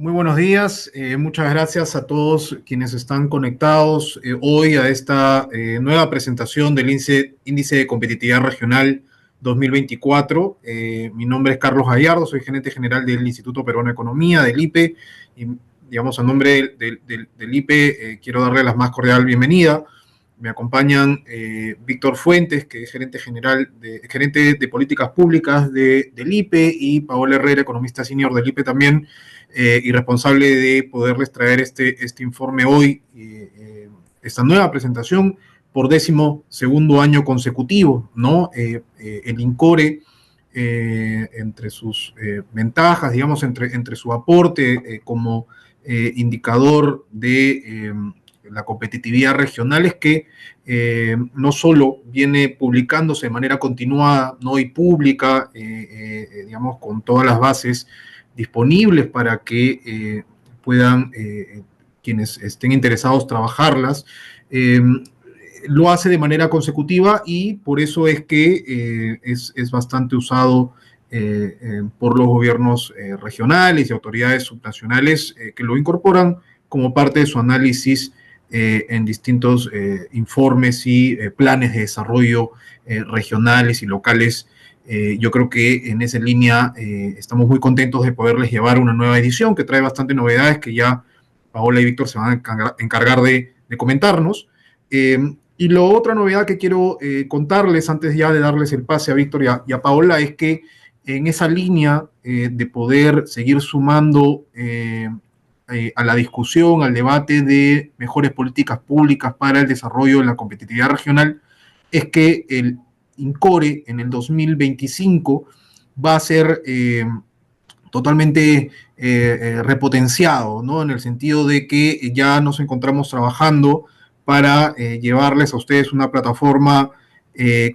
Muy buenos días, muchas gracias a todos quienes están conectados hoy a esta nueva presentación del índice de Competitividad Regional 2024. Mi nombre es Carlos Gallardo, soy gerente general del Instituto Peruano de Economía, del IPE, y digamos a nombre del IPE quiero darle la más cordial bienvenida. Me acompañan Víctor Fuentes, que es gerente de políticas públicas del IPE, y Paola Herrera, economista senior del IPE también, y responsable de poderles traer este informe hoy, esta nueva presentación por 12º año consecutivo, ¿no? El INCORE, entre sus ventajas, digamos, entre su aporte como indicador de la competitividad regional, es que no solo viene publicándose de manera continuada, ¿no? Y pública, digamos, con todas las bases disponibles para que puedan quienes estén interesados trabajarlas, lo hace de manera consecutiva y por eso es que es bastante usado por los gobiernos regionales y autoridades subnacionales que lo incorporan como parte de su análisis en distintos informes y planes de desarrollo regionales y locales. Yo creo que en esa línea estamos muy contentos de poderles llevar una nueva edición que trae bastante novedades que ya Paola y Víctor se van a encargar de comentarnos. Y la otra novedad que quiero contarles antes ya de darles el pase a Víctor y a Paola es que en esa línea de poder seguir sumando a la discusión, al debate de mejores políticas públicas para el desarrollo de la competitividad regional, es que el INCORE en el 2025 va a ser totalmente repotenciado, ¿no? En el sentido de que ya nos encontramos trabajando para llevarles a ustedes una plataforma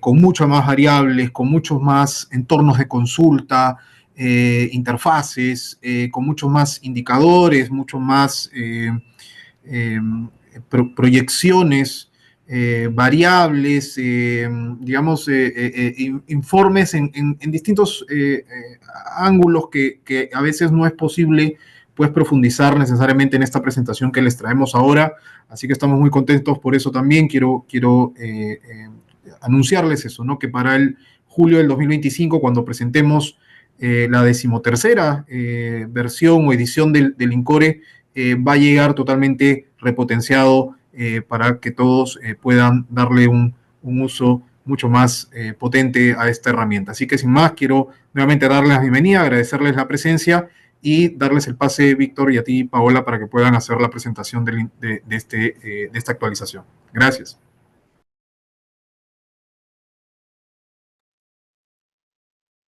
con muchas más variables, con muchos más entornos de consulta, interfaces, con muchos más indicadores, mucho más eh, proyecciones, variables, digamos, informes en distintos ángulos que a veces no es posible pues profundizar necesariamente en esta presentación que les traemos ahora. Así que estamos muy contentos por eso también. Quiero anunciarles eso, ¿no? Que para el julio del 2025, cuando presentemos la 13ª versión o edición del INCORE, va a llegar totalmente repotenciado para que todos puedan darle un uso mucho más potente a esta herramienta. Así que sin más, quiero nuevamente darles la bienvenida, agradecerles la presencia y darles el pase, Víctor, y a ti, Paola, para que puedan hacer la presentación de esta actualización. Gracias.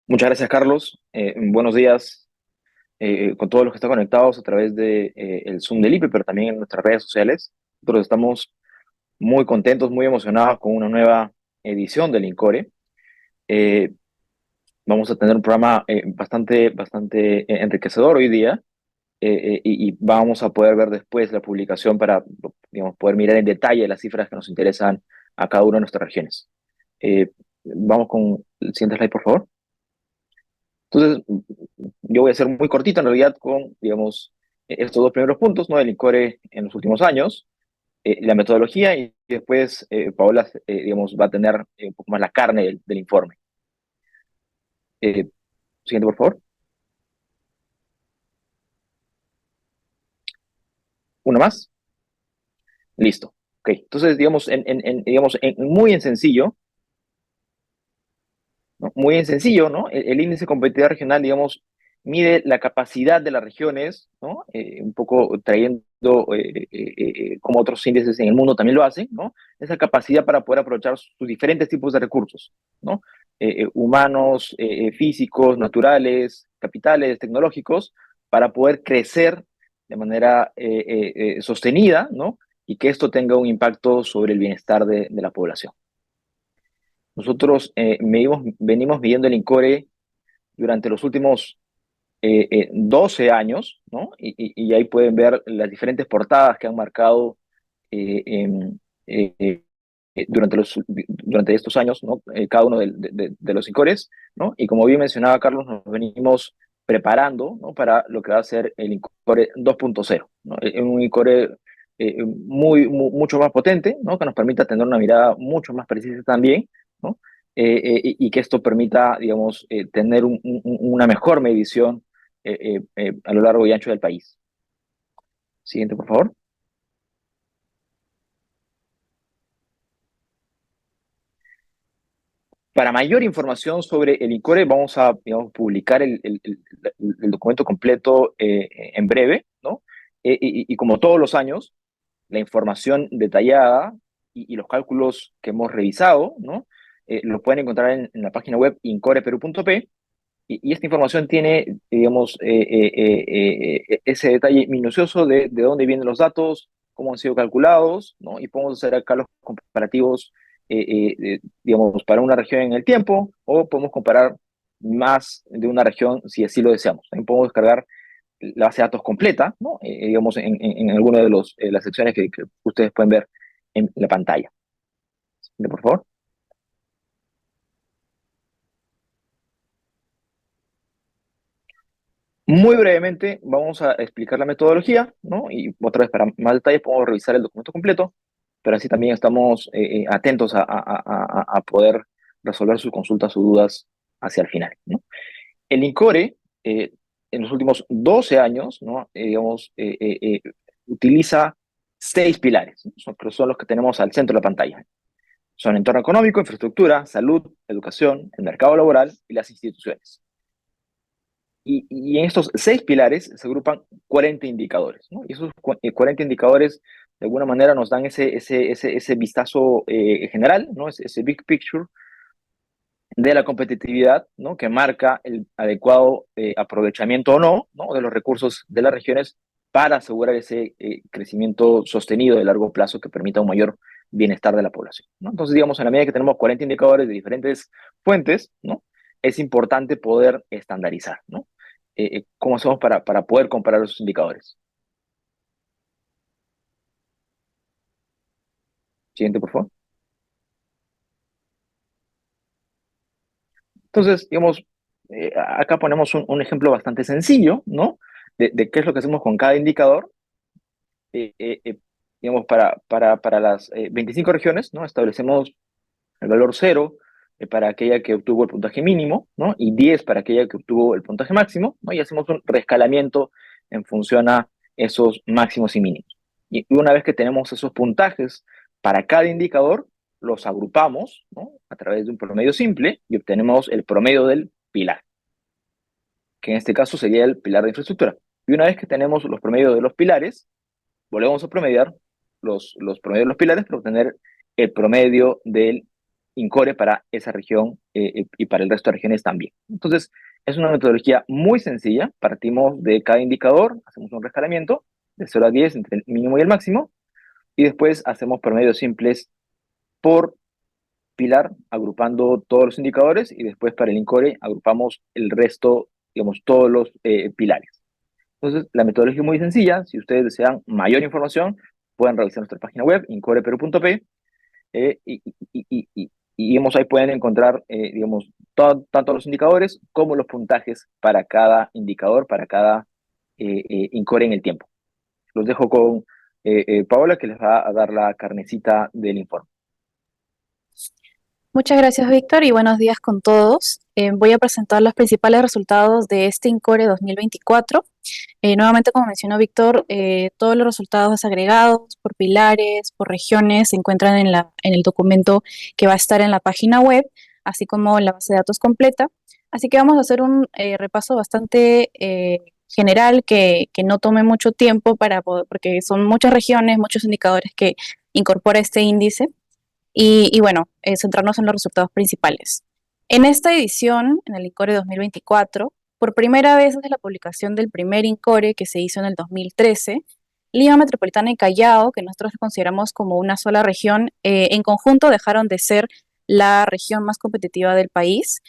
Muchas gracias, Carlos. Buenos días con todos los que están conectados a través de el Zoom del IPE, pero también en nuestras redes sociales. Nosotros estamos muy contentos, muy emocionados con una nueva edición del INCORE. Eh, Vamos a tener un programa bastante enriquecedor hoy día y vamos a poder ver después la publicación para, digamos, poder mirar en detalle las cifras que nos interesan a cada una de nuestras regiones. Vamos con el siguiente slide, por favor. Entonces, yo voy a ser muy cortito en realidad con, digamos, estos dos primeros puntos, ¿no? El INCORE en los últimos años, la metodología y después Paola, digamos, va a tener un poco más la carne del informe. Eh, Siguiente, por favor. Una más. Listo. Ok. Entonces, digamos, digamos, muy en sencillo, ¿no? Muy en sencillo, ¿no? El índice de competitividad regional, digamos, mide la capacidad de las regiones, ¿no? Un poco trayendo como otros índices en el mundo también lo hacen, ¿no? Esa capacidad para poder aprovechar sus diferentes tipos de recursos, ¿no? Humanos, físicos, naturales, capitales, tecnológicos, para poder crecer de manera sostenida, ¿no? Y que esto tenga un impacto sobre el bienestar de la población. Nosotros venimos midiendo el INCORE durante los últimos 12 años, ¿no? Y ahí pueden ver las diferentes portadas que han marcado eh, em, eh, eh, durante estos años, ¿no? Cada uno de los INCORES, ¿no? Y como bien mencionaba Carlos, nos venimos preparando, ¿no? Para lo que va a ser el INCORE 2.0, ¿no? Un INCORE mucho más potente, ¿no? Que nos permita tener una mirada mucho más precisa también, ¿no? Y que esto permita, digamos, tener una mejor medición a lo largo y ancho del país. Siguiente, por favor. Para mayor información sobre el INCORE, vamos a, digamos, publicar el documento completo en breve, ¿no? Y como todos los años, la información detallada y los cálculos que hemos revisado, ¿no? Lo pueden encontrar en la página web incoreperu.p, y esta información tiene, digamos, ese detalle minucioso de dónde vienen los datos, cómo han sido calculados, ¿no? Y podemos hacer acá los comparativos, digamos, para una región en el tiempo, o podemos comparar más de una región si así lo deseamos. También podemos descargar la base de datos completa, ¿no? Digamos, en alguna de las secciones que ustedes pueden ver en la pantalla. Por favor. Muy brevemente vamos a explicar la metodología, ¿no? Y otra vez, para más detalles, podemos revisar el documento completo, pero así también estamos atentos a poder resolver sus consultas o dudas hacia el final, ¿no? El INCORE, en los últimos 12 años, ¿no? Digamos, utiliza 6 pilares, ¿no? Son los que tenemos al centro de la pantalla. Son entorno económico, infraestructura, salud, educación, el mercado laboral y las instituciones. Y en estos 6 pilares se agrupan 40 indicadores, ¿no? Y esos 40 indicadores de alguna manera nos dan ese vistazo general, ¿no? Ese big picture de la competitividad, ¿no? Que marca el adecuado aprovechamiento o no, ¿no? De los recursos de las regiones para asegurar ese crecimiento sostenido de largo plazo que permita un mayor bienestar de la población, ¿no? Entonces, digamos, en la medida que tenemos 40 indicadores de diferentes fuentes, ¿no? Es importante poder estandarizar, ¿no? ¿Cómo hacemos para poder comparar esos indicadores? Siguiente, por favor. Entonces, digamos, acá ponemos un ejemplo bastante sencillo, ¿no? De qué es lo que hacemos con cada indicador. eh, eh, eh, digamos, para las 25 regiones, ¿no? Establecemos el valor 0 para aquella que obtuvo el puntaje mínimo, ¿no? Y 10 para aquella que obtuvo el puntaje máximo, ¿no? Y hacemos un reescalamiento en función a esos máximos y mínimos. Y una vez que tenemos esos puntajes para cada indicador, los agrupamos, ¿no? A través de un promedio simple y obtenemos el promedio del pilar, que en este caso sería el pilar de infraestructura. Y una vez que tenemos los promedios de los pilares, volvemos a promediar los promedios de los pilares para obtener el promedio del INCORE para esa región y para el resto de regiones también. Entonces, es una metodología muy sencilla. Partimos de cada indicador, hacemos un rescalamiento de 0 a 10 entre el mínimo y el máximo, y después hacemos promedios simples por pilar, agrupando todos los indicadores, y después para el INCORE agrupamos el resto, digamos, todos los pilares. Entonces, la metodología es muy sencilla. Si ustedes desean mayor información, pueden revisar nuestra página web, incoreperu.p, y digamos, ahí pueden encontrar, digamos, tanto los indicadores como los puntajes para cada indicador, para cada INCORE en el tiempo. Los dejo con Paola, que les va a dar la carnecita del informe. Muchas gracias, Víctor, y buenos días con todos. Voy a presentar los principales resultados de este INCORE 2024. Nuevamente, como mencionó Víctor, todos los resultados desagregados por pilares, por regiones, se encuentran en el documento que va a estar en la página web, así como la base de datos completa. Así que vamos a hacer un repaso bastante general que no tome mucho tiempo porque son muchas regiones, muchos indicadores que incorpora este índice. Y bueno, centrarnos en los resultados principales. En esta edición, en el INCORE 2024, por primera vez desde la publicación del primer INCORE que se hizo en el 2013, Lima Metropolitana y Callao, que nosotros consideramos como una sola región, en conjunto dejaron de ser la región más competitiva del país.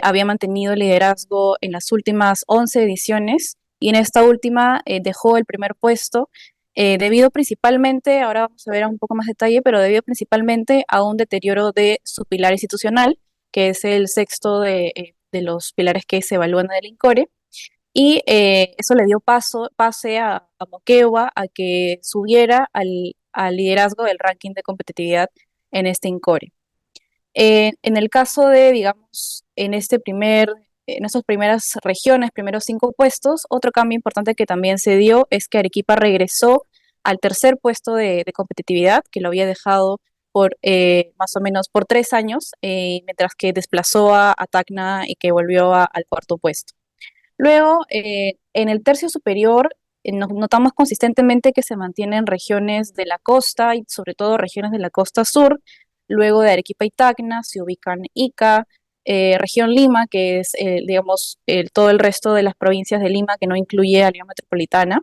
Había mantenido liderazgo en las últimas 11 ediciones y en esta última dejó el primer puesto debido principalmente, ahora vamos a ver un poco más detalle, pero debido principalmente a un deterioro de su pilar institucional, que es el sexto de los pilares que se evalúan en el INCORE. y eso le dio pase a Moquegua a que subiera al liderazgo del ranking de competitividad en este INCORE. En el caso de, digamos, en estas primeras regiones, primeros 5 puestos, otro cambio importante que también se dio es que Arequipa regresó al tercer puesto de competitividad, que lo había dejado por más o menos por 3 años, mientras que desplazó a Tacna y que volvió al cuarto puesto. Luego, en el tercio superior, notamos consistentemente que se mantienen regiones de la costa y sobre todo regiones de la costa sur. Luego de Arequipa y Tacna se ubican Ica, región Lima, que es, digamos, todo el resto de las provincias de Lima que no incluye a Lima metropolitana.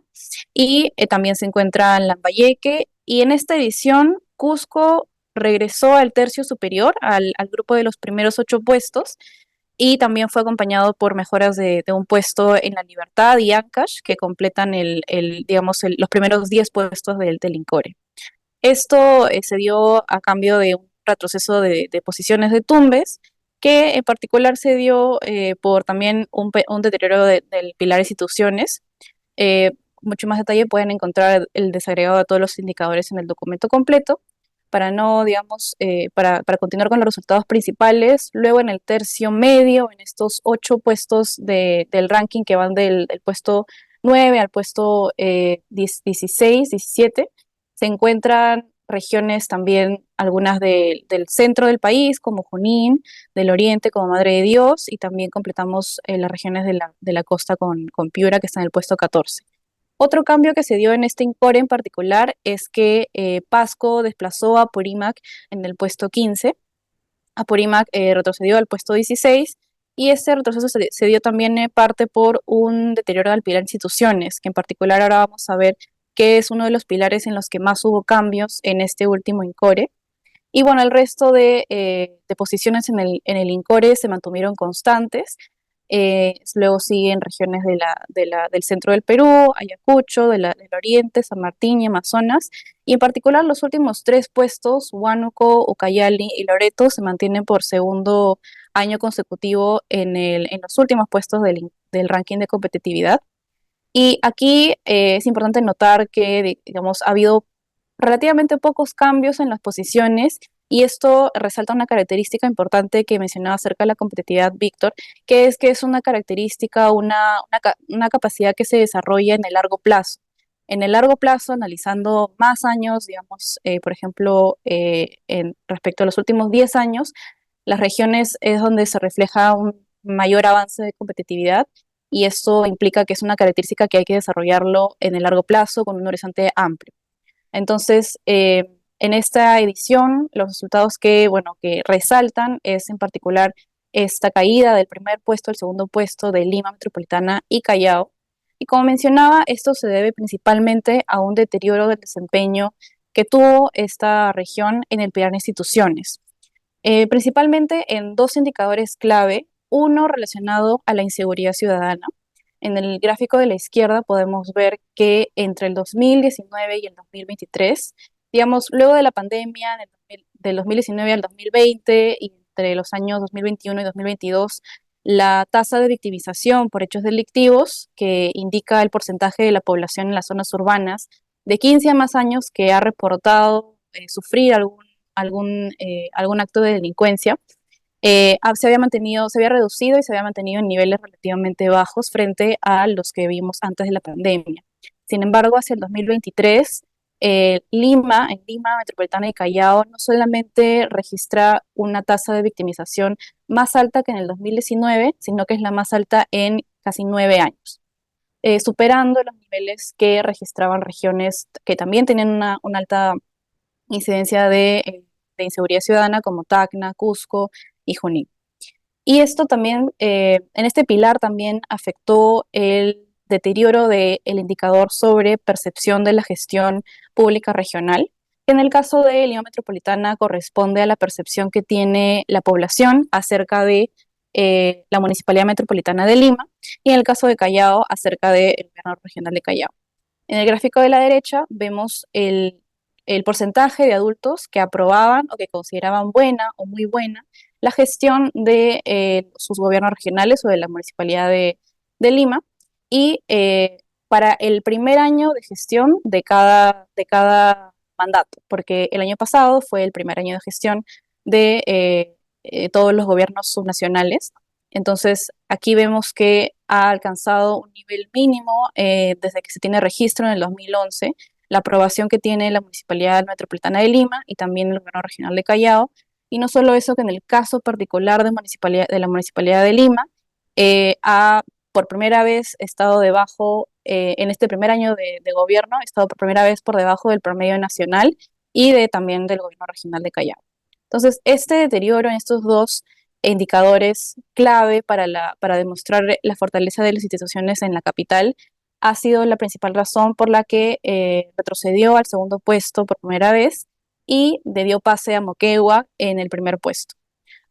Y también se encuentra Lambayeque. Y en esta edición, Cusco regresó al tercio superior, al grupo de los primeros 8 puestos, y también fue acompañado por mejoras de un puesto en La Libertad y Ancash, que completan digamos, los primeros 10 puestos del INCORE. Esto se dio a cambio de un retroceso de posiciones de Tumbes, que en particular se dio por también un deterioro del pilar instituciones. Mucho más detalle pueden encontrar el desagregado de todos los indicadores en el documento completo. Para no, digamos, para continuar con los resultados principales, luego en el tercio medio, en estos 8 puestos del ranking que van del puesto 9 al puesto 16, 17, se encuentran regiones también, algunas del centro del país, como Junín, del oriente, como Madre de Dios, y también completamos las regiones de la costa con Piura, que está en el puesto 14. Otro cambio que se dio en este INCORE en particular es que Pasco desplazó a Apurímac en el puesto 15. Apurímac retrocedió al puesto 16, y este retroceso se dio también parte por un deterioro del pilar instituciones, que en particular ahora vamos a ver que es uno de los pilares en los que más hubo cambios en este último INCORE. Y bueno, el resto de posiciones en el INCORE se mantuvieron constantes. Luego siguen regiones del centro del Perú, Ayacucho, del oriente, San Martín y Amazonas. Y en particular los últimos 3 puestos, Huánuco, Ucayali y Loreto, se mantienen por segundo año consecutivo en los últimos puestos del ranking de competitividad. Y aquí es importante notar que, digamos, ha habido relativamente pocos cambios en las posiciones, y esto resalta una característica importante que mencionaba acerca de la competitividad Víctor, que es una característica, una capacidad que se desarrolla en el largo plazo. En el largo plazo, analizando más años, digamos, por ejemplo, respecto a los últimos 10 años, las regiones es donde se refleja un mayor avance de competitividad, y esto implica que es una característica que hay que desarrollarlo en el largo plazo con un horizonte amplio. Entonces, en esta edición, los resultados bueno, que resaltan es en particular esta caída del primer puesto al segundo puesto de Lima Metropolitana y Callao. Y como mencionaba, esto se debe principalmente a un deterioro del desempeño que tuvo esta región en el pilar de instituciones, principalmente en 2 indicadores clave, uno relacionado a la inseguridad ciudadana. En el gráfico de la izquierda podemos ver que entre el 2019 y el 2023, digamos, luego de la pandemia, del 2019 al 2020 y entre los años 2021 y 2022, la tasa de victimización por hechos delictivos, que indica el porcentaje de la población en las zonas urbanas de 15 a más años que ha reportado sufrir algún acto de delincuencia, se había reducido y se había mantenido en niveles relativamente bajos frente a los que vimos antes de la pandemia. Sin embargo, hacia el 2023, en Lima Metropolitana y Callao, no solamente registra una tasa de victimización más alta que en el 2019, sino que es la más alta en casi 9 años, superando los niveles que registraban regiones que también tenían una alta incidencia de inseguridad ciudadana, como Tacna, Cusco y Junín. Y esto también, en este pilar también afectó el deterioro del indicador sobre percepción de la gestión pública regional, que en el caso de Lima Metropolitana corresponde a la percepción que tiene la población acerca de la Municipalidad Metropolitana de Lima, y en el caso de Callao acerca del Gobierno Regional de Callao. En el gráfico de la derecha vemos el porcentaje de adultos que aprobaban o que consideraban buena o muy buena la gestión de sus gobiernos regionales o de la Municipalidad de Lima. y para el primer año de gestión de cada mandato, porque el año pasado fue el primer año de gestión de todos los gobiernos subnacionales. Entonces, aquí vemos que ha alcanzado un nivel mínimo desde que se tiene registro en el 2011, la aprobación que tiene la Municipalidad Metropolitana de Lima y también el Gobierno Regional de Callao. Y no solo eso, que en el caso particular de la Municipalidad de Lima, ha por primera vez estado debajo, en este primer año de gobierno, ha estado por primera vez por debajo del promedio nacional y también del Gobierno Regional de Callao. Entonces, este deterioro en estos dos indicadores clave para demostrar la fortaleza de las instituciones en la capital ha sido la principal razón por la que retrocedió al segundo puesto por primera vez y le dio pase a Moquegua en el primer puesto.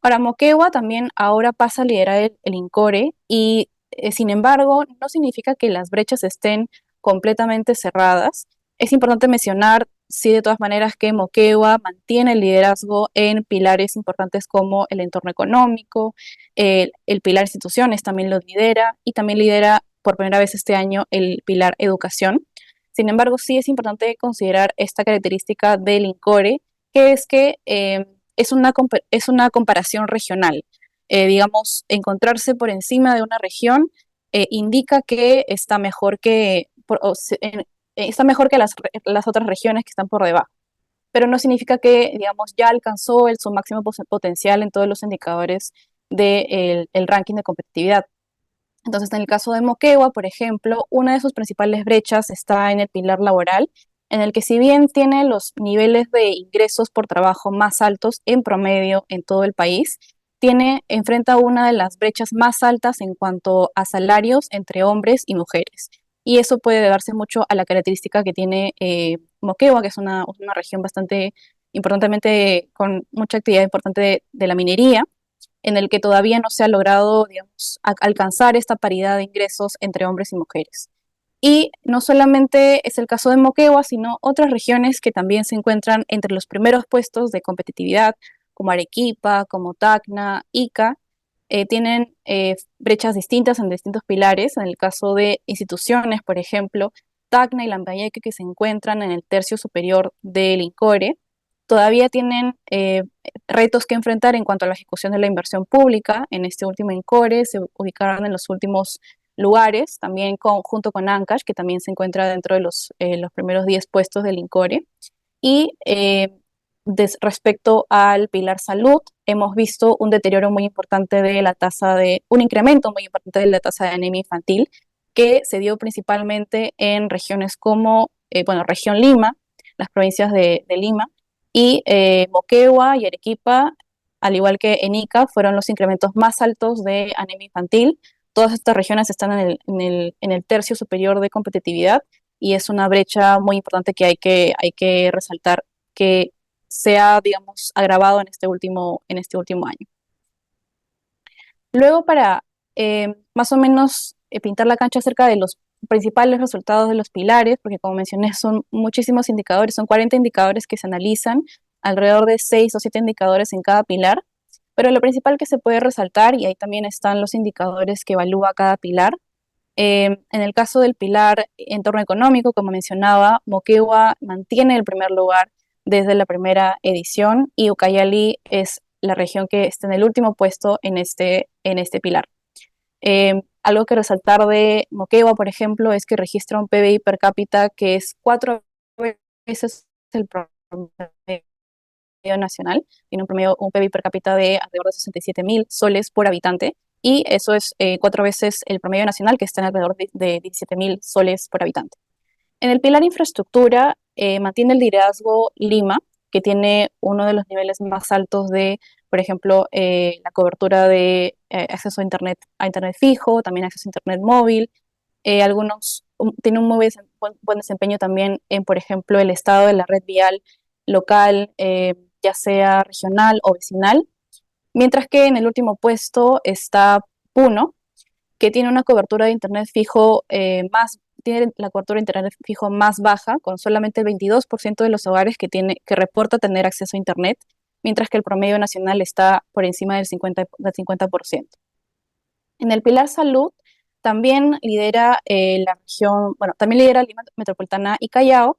Ahora, Moquegua también ahora pasa a liderar el INCORE y, sin embargo, no significa que las brechas estén completamente cerradas. Es importante mencionar, sí, de todas maneras, que Moquegua mantiene el liderazgo en pilares importantes como el entorno económico, el pilar instituciones también lo lidera y también lidera por primera vez este año el pilar educación. Sin embargo, sí es importante considerar esta característica del INCORE, que es que es una comparación regional. Digamos, encontrarse por encima de una región indica que está mejor está mejor que las otras regiones que están por debajo, pero no significa que, digamos, ya alcanzó su máximo potencial en todos los indicadores del el ranking de competitividad. Entonces, en el caso de Moquegua, por ejemplo, una de sus principales brechas está en el pilar laboral, en el que si bien tiene los niveles de ingresos por trabajo más altos en promedio en todo el país, enfrenta una de las brechas más altas en cuanto a salarios entre hombres y mujeres. Y eso puede deberse mucho a la característica que tiene Moquegua, que es una región bastante importantemente, con mucha actividad importante de la minería, en el que todavía no se ha logrado, digamos, alcanzar esta paridad de ingresos entre hombres y mujeres. Y no solamente es el caso de Moquegua, sino otras regiones que también se encuentran entre los primeros puestos de competitividad, como Arequipa, como Tacna, Ica, tienen brechas distintas en distintos pilares. En el caso de instituciones, por ejemplo, Tacna y Lambayeque, que se encuentran en el tercio superior del INCORE, todavía tienen retos que enfrentar en cuanto a la ejecución de la inversión pública. En este último INCORE se ubicaron en los últimos lugares, también junto con Ancash, que también se encuentra dentro de los primeros 10 puestos del INCORE. Y respecto al pilar salud, hemos visto un deterioro muy importante un incremento muy importante de la tasa de anemia infantil, que se dio principalmente en regiones como, región Lima, las provincias de Lima, y Moquegua y Arequipa, al igual que en Ica, fueron los incrementos más altos de anemia infantil. Todas estas regiones están en el tercio superior de competitividad y es una brecha muy importante que hay que resaltar, que se ha, digamos, agravado en este último año. Luego, para más o menos pintar la cancha acerca de los principales resultados de los pilares, porque como mencioné son muchísimos indicadores, son 40 indicadores que se analizan, alrededor de 6 o 7 indicadores en cada pilar, pero lo principal que se puede resaltar, y ahí también están los indicadores que evalúa cada pilar. En el caso del pilar entorno económico, como mencionaba, Moquegua mantiene el primer lugar desde la primera edición y Ucayali es la región que está en el último puesto en este pilar. Algo que resaltar de Moquegua, por ejemplo, es que registra un PBI per cápita que es 4 veces el promedio nacional. Tiene un PBI per cápita de alrededor de 67.000 soles por habitante, y eso es 4 veces el promedio nacional, que está en alrededor de 17.000 soles por habitante. En el pilar infraestructura, mantiene el liderazgo Lima, que tiene uno de los niveles más altos de, por ejemplo, la cobertura de acceso a internet fijo, también acceso a internet móvil. Tiene un muy buen desempeño también en, por ejemplo, el estado de la red vial local, ya sea regional o vecinal. Mientras que en el último puesto está Puno, que tiene una cobertura de internet fijo tiene la cobertura de internet fijo más baja, con solamente el 22% de los hogares que reporta tener acceso a internet, mientras que el promedio nacional está por encima del 50%. En el pilar salud, También lidera la región, bueno, también lidera Lima Metropolitana y Callao,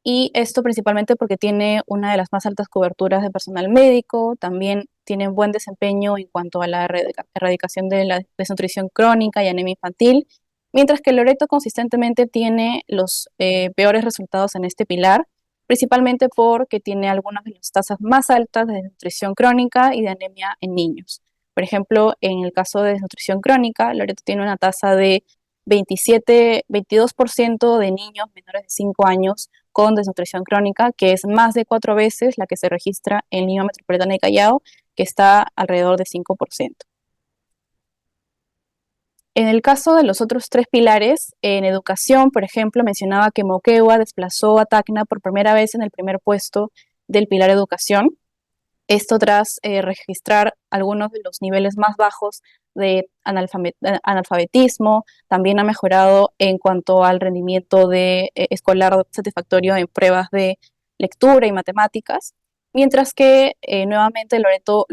y esto principalmente porque tiene una de las más altas coberturas de personal médico, también tiene buen desempeño en cuanto a la erradicación de la desnutrición crónica y anemia infantil, mientras que Loreto consistentemente tiene los peores resultados en este pilar, principalmente porque tiene algunas de las tasas más altas de desnutrición crónica y de anemia en niños. Por ejemplo, en el caso de desnutrición crónica, Loreto tiene una tasa de 22% de niños menores de 5 años con desnutrición crónica, que es más de 4 veces la que se registra en Lima Metropolitana y Callao, que está alrededor de 5%. En el caso de los otros tres pilares, en educación, por ejemplo, mencionaba que Moquegua desplazó a Tacna por primera vez en el primer puesto del pilar educación. Esto tras registrar algunos de los niveles más bajos de analfabetismo. También ha mejorado en cuanto al rendimiento escolar satisfactorio en pruebas de lectura y matemáticas, mientras que nuevamente Loreto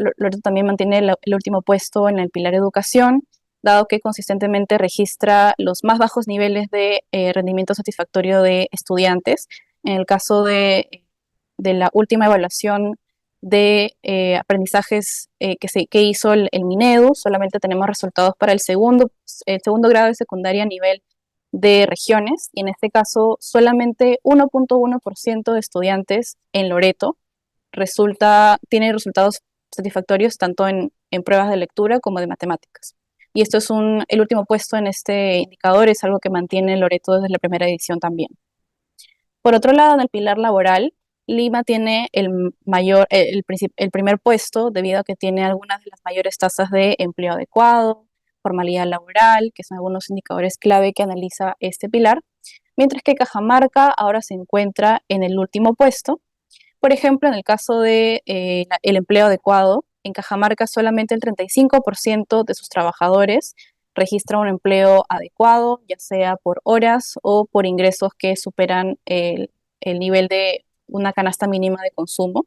también mantiene el último puesto en el pilar educación, dado que consistentemente registra los más bajos niveles de rendimiento satisfactorio de estudiantes. En el caso de la última evaluación de aprendizajes que hizo el Minedu, solamente tenemos resultados para el segundo grado de secundaria a nivel de regiones, y en este caso solamente 1.1% de estudiantes en Loreto tiene resultados satisfactorios tanto en pruebas de lectura como de matemáticas. Y esto es el último puesto en este indicador, es algo que mantiene Loreto desde la primera edición también. Por otro lado, en el pilar laboral, Lima tiene el primer puesto debido a que tiene algunas de las mayores tasas de empleo adecuado, formalidad laboral, que son algunos indicadores clave que analiza este pilar, mientras que Cajamarca ahora se encuentra en el último puesto. Por ejemplo, en el caso de el empleo adecuado, en Cajamarca solamente el 35% de sus trabajadores registra un empleo adecuado, ya sea por horas o por ingresos que superan el nivel de una canasta mínima de consumo,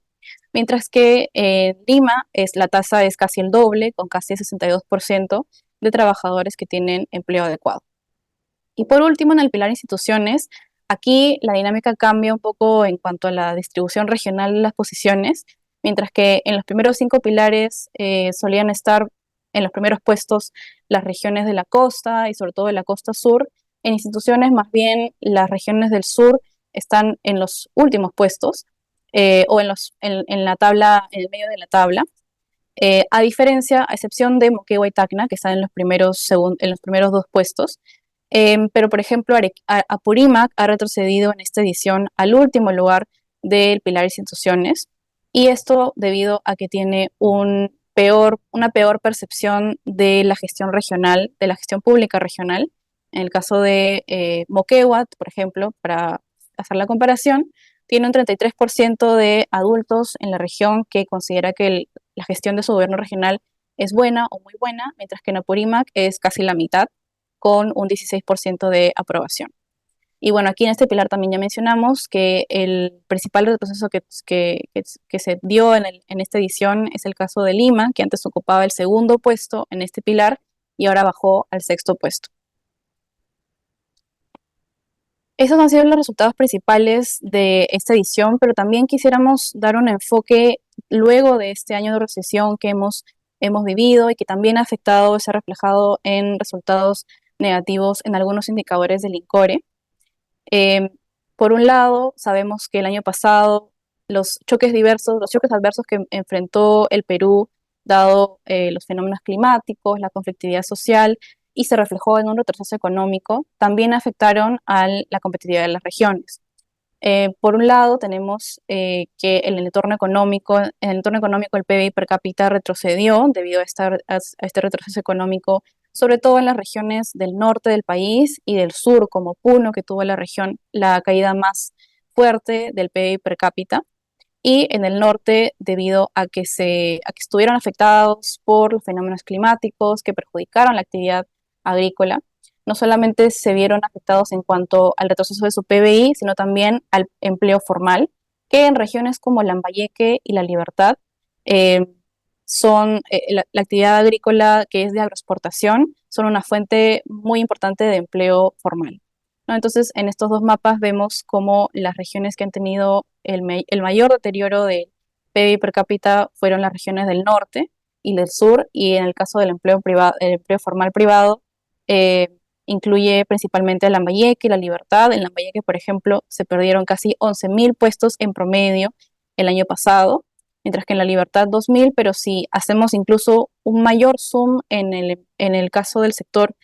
mientras que en Lima la tasa es casi el doble, con casi el 62% de trabajadores que tienen empleo adecuado. Y por último, en el pilar instituciones, aquí la dinámica cambia un poco en cuanto a la distribución regional de las posiciones, mientras que en los primeros 5 pilares solían estar en los primeros puestos las regiones de la costa y sobre todo de la costa sur. En instituciones, más bien, las regiones del sur están en los últimos puestos o en la tabla, en el medio de la tabla. A excepción de Moquegua y Tacna, que están en los primeros 2 puestos. Pero, por ejemplo, Apurímac ha retrocedido en esta edición al último lugar del pilar instituciones, y esto debido a que tiene una peor percepción de la gestión regional, de la gestión pública regional. En el caso de Moquegua, por ejemplo, para hacer la comparación, tiene un 33% de adultos en la región que considera que la gestión de su gobierno regional es buena o muy buena, mientras que en Apurímac es casi la mitad, con un 16% de aprobación. Y bueno, aquí en este pilar también ya mencionamos que el principal retroceso que se dio en esta edición es el caso de Lima, que antes ocupaba el segundo puesto en este pilar y ahora bajó al sexto puesto. Esos han sido los resultados principales de esta edición, pero también quisiéramos dar un enfoque luego de este año de recesión que hemos vivido y que también ha afectado, se ha reflejado en resultados negativos en algunos indicadores del INCORE. Por un lado, sabemos que el año pasado los choques adversos que enfrentó el Perú, dado los fenómenos climáticos, la conflictividad social, y se reflejó en un retroceso económico, también afectaron a la competitividad de las regiones. Por un lado, tenemos que en el entorno económico el PBI per cápita retrocedió debido a este retroceso económico, sobre todo en las regiones del norte del país y del sur, como Puno, que tuvo la caída más fuerte del PBI per cápita, y en el norte debido a que estuvieron afectados por los fenómenos climáticos que perjudicaron la actividad agrícola. No solamente se vieron afectados en cuanto al retroceso de su PBI, sino también al empleo formal, que en regiones como Lambayeque y La Libertad son la actividad agrícola que es de agroexportación, son una fuente muy importante de empleo formal, ¿no? Entonces, en estos dos mapas vemos cómo las regiones que han tenido el mayor deterioro del PIB per cápita fueron las regiones del norte y del sur, y en el caso del empleo privado, el empleo formal privado, eh, incluye principalmente a Lambayeque y La Libertad. En Lambayeque, por ejemplo, se perdieron casi 11.000 puestos en promedio el año pasado, mientras que en La Libertad 2.000, pero si hacemos incluso un mayor zoom en el caso del sector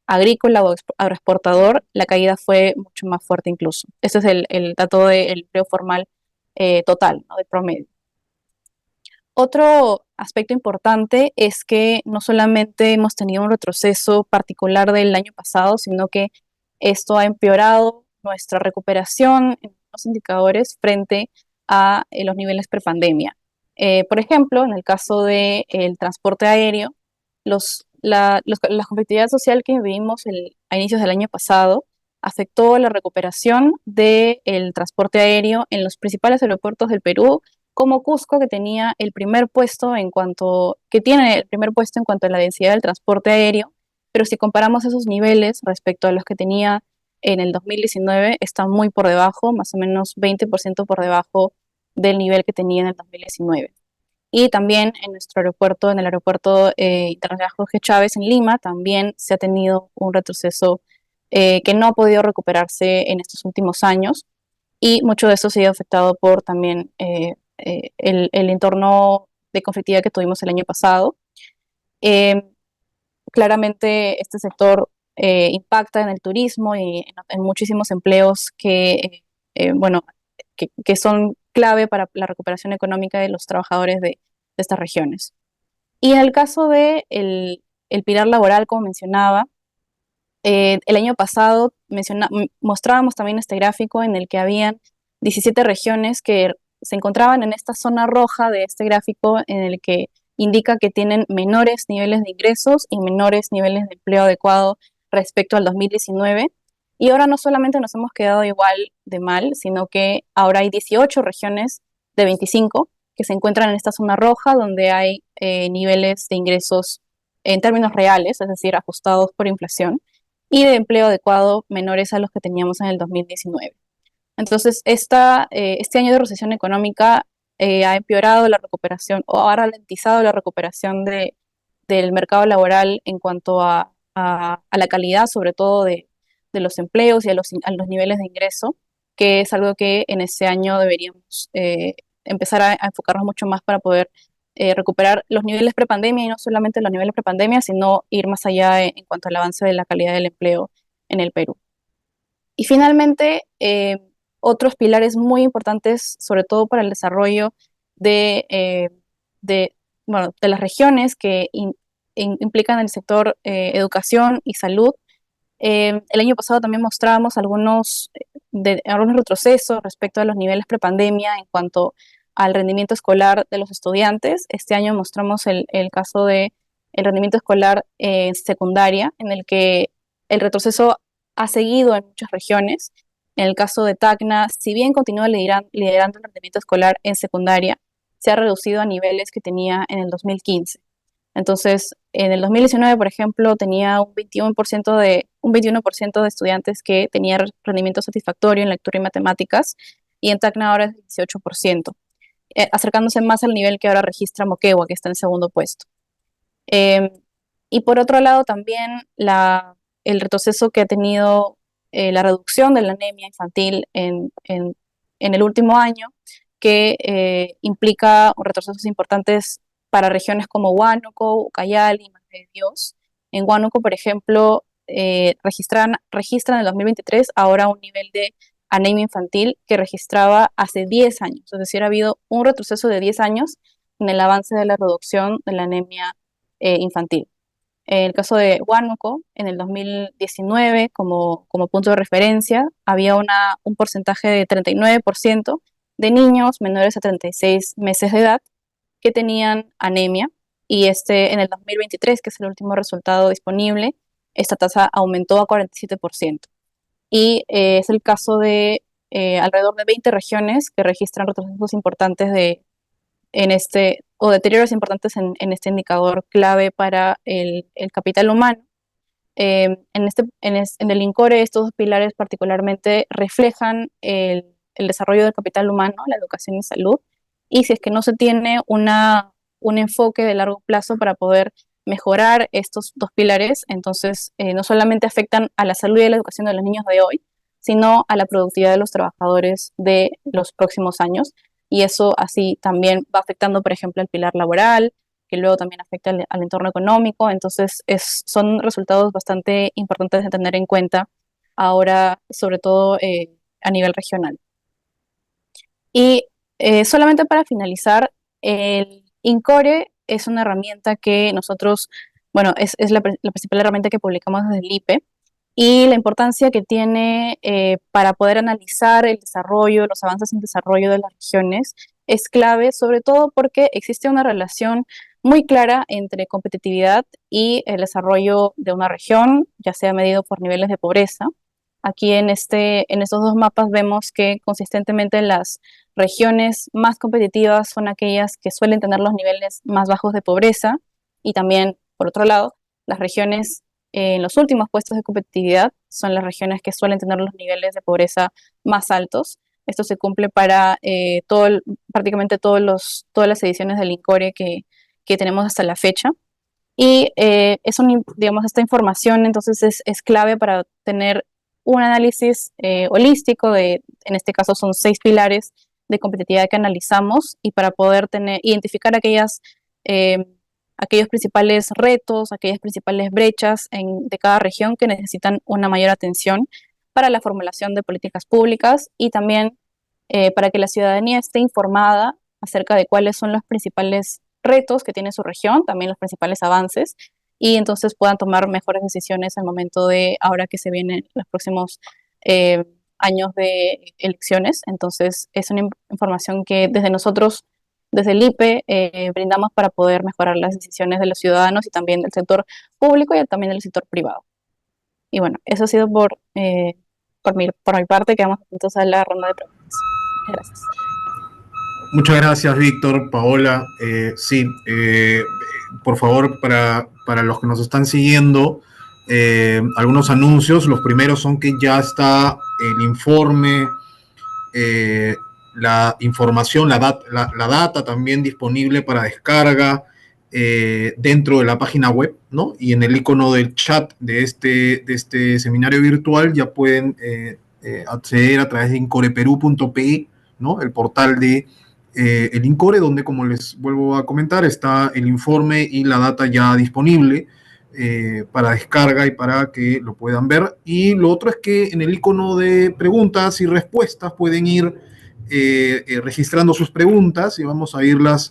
agrícola o agroexportador, la caída fue mucho más fuerte incluso. Ese es el dato del empleo formal total, ¿no? De promedio. Otro aspecto importante es que no solamente hemos tenido un retroceso particular del año pasado, sino que esto ha empeorado nuestra recuperación en los indicadores frente a los niveles prepandemia. Por ejemplo, en el caso del transporte aéreo, la competitividad social que vivimos a inicios del año pasado afectó la recuperación del transporte aéreo en los principales aeropuertos del Perú, como Cusco, que tenía el primer puesto que tiene el primer puesto en cuanto a la densidad del transporte aéreo, pero si comparamos esos niveles respecto a los que tenía en el 2019, está muy por debajo, más o menos 20% por debajo del nivel que tenía en el 2019. Y también en nuestro aeropuerto, en el aeropuerto internacional Jorge Chávez en Lima, también se ha tenido un retroceso que no ha podido recuperarse en estos últimos años, y mucho de eso se ha afectado por también el entorno de conflictividad que tuvimos el año pasado. Eh, Claramente este sector impacta en el turismo y en muchísimos empleos bueno, que son clave para la recuperación económica de los trabajadores de estas regiones. Y en el caso de el pilar laboral, como mencionaba, el año pasado mostrábamos también este gráfico en el que habían 17 regiones que se encontraban en esta zona roja de este gráfico, en el que indica que tienen menores niveles de ingresos y menores niveles de empleo adecuado respecto al 2019. Y ahora no solamente nos hemos quedado igual de mal, sino que ahora hay 18 regiones de 25 que se encuentran en esta zona roja, donde hay niveles de ingresos en términos reales, es decir, ajustados por inflación, y de empleo adecuado menores a los que teníamos en el 2019. Entonces, este año de recesión económica ha empeorado la recuperación o ha ralentizado la recuperación del mercado laboral en cuanto a la calidad, sobre todo de los empleos y a los niveles de ingreso, que es algo que en este año deberíamos empezar a enfocarnos mucho más para poder recuperar los niveles prepandemia, y no solamente los niveles prepandemia, sino ir más allá en cuanto al avance de la calidad del empleo en el Perú. Y finalmente, otros pilares muy importantes, sobre todo para el desarrollo de, eh, de, de las regiones que implican el sector educación y salud. El año pasado también mostrábamos algunos retrocesos respecto a los niveles prepandemia en cuanto al rendimiento escolar de los estudiantes. Este año mostramos el caso de el rendimiento escolar en secundaria, en el que el retroceso ha seguido en muchas regiones. En el caso de Tacna, si bien continúa liderando el rendimiento escolar en secundaria, se ha reducido a niveles que tenía en el 2015. Entonces, en el 2019, por ejemplo, tenía un 21% de estudiantes que tenían rendimiento satisfactorio en lectura y matemáticas, y en Tacna ahora es 18%, acercándose más al nivel que ahora registra Moquegua, que está en segundo puesto. Y por otro lado, también el retroceso que ha tenido la reducción de la anemia infantil en el último año, que implica retrocesos importantes para regiones como Huánuco, Ucayali y Madre de Dios. En Huánuco, por ejemplo, registran en el 2023 ahora un nivel de anemia infantil que registraba hace 10 años. Es decir, ha habido un retroceso de 10 años en el avance de la reducción de la anemia infantil. En el caso de Huánuco, en el 2019, como punto de referencia, había un porcentaje de 39% de niños menores a 36 meses de edad que tenían anemia, y en el 2023, que es el último resultado disponible, esta tasa aumentó a 47%. Y es el caso de alrededor de 20 regiones que registran retrocesos importantes o deterioros importantes en este indicador clave para el capital humano. En el INCORE, estos dos pilares particularmente reflejan el desarrollo del capital humano, la educación y salud, y si es que no se tiene un enfoque de largo plazo para poder mejorar estos dos pilares, entonces no solamente afectan a la salud y a la educación de los niños de hoy, sino a la productividad de los trabajadores de los próximos años, y eso así también va afectando, por ejemplo, al pilar laboral, que luego también afecta al entorno económico. Entonces, son resultados bastante importantes de tener en cuenta ahora, sobre todo a nivel regional. Y solamente para finalizar, el INCORE es una herramienta que nosotros, bueno, es la principal herramienta que publicamos desde el IPE, y la importancia que tiene para poder analizar el desarrollo, los avances en desarrollo de las regiones es clave, sobre todo porque existe una relación muy clara entre competitividad y el desarrollo de una región, ya sea medido por niveles de pobreza. Aquí en estos dos mapas vemos que consistentemente las regiones más competitivas son aquellas que suelen tener los niveles más bajos de pobreza, y también, por otro lado, las regiones en los últimos puestos de competitividad son las regiones que suelen tener los niveles de pobreza más altos. Esto se cumple para prácticamente todas las ediciones del INCORE que tenemos hasta la fecha. Y digamos, esta información entonces es clave para tener un análisis holístico en este caso son 6 pilares de competitividad que analizamos, y para poder identificar aquellos principales retos, aquellas principales brechas de cada región que necesitan una mayor atención para la formulación de políticas públicas, y también para que la ciudadanía esté informada acerca de cuáles son los principales retos que tiene su región, también los principales avances, y entonces puedan tomar mejores decisiones al momento de ahora que se vienen los próximos años de elecciones. Entonces es una información que desde el IPE, brindamos para poder mejorar las decisiones de los ciudadanos y también del sector público y también del sector privado. Y bueno, eso ha sido por mi parte. Quedamos atentos a la ronda de preguntas. Gracias. Muchas gracias, Víctor, Paola. Sí, por favor, para los que nos están siguiendo, algunos anuncios. Los primeros son que ya está el informe, la información, la data también disponible para descarga dentro de la página web, ¿no? Y en el icono del chat de este seminario virtual ya pueden acceder a través de incoreperú.pe, ¿no? El portal de el INCORE, donde, como les vuelvo a comentar, está el informe y la data ya disponible para descarga y para que lo puedan ver. Y lo otro es que en el icono de preguntas y respuestas pueden ir registrando sus preguntas, y vamos a irlas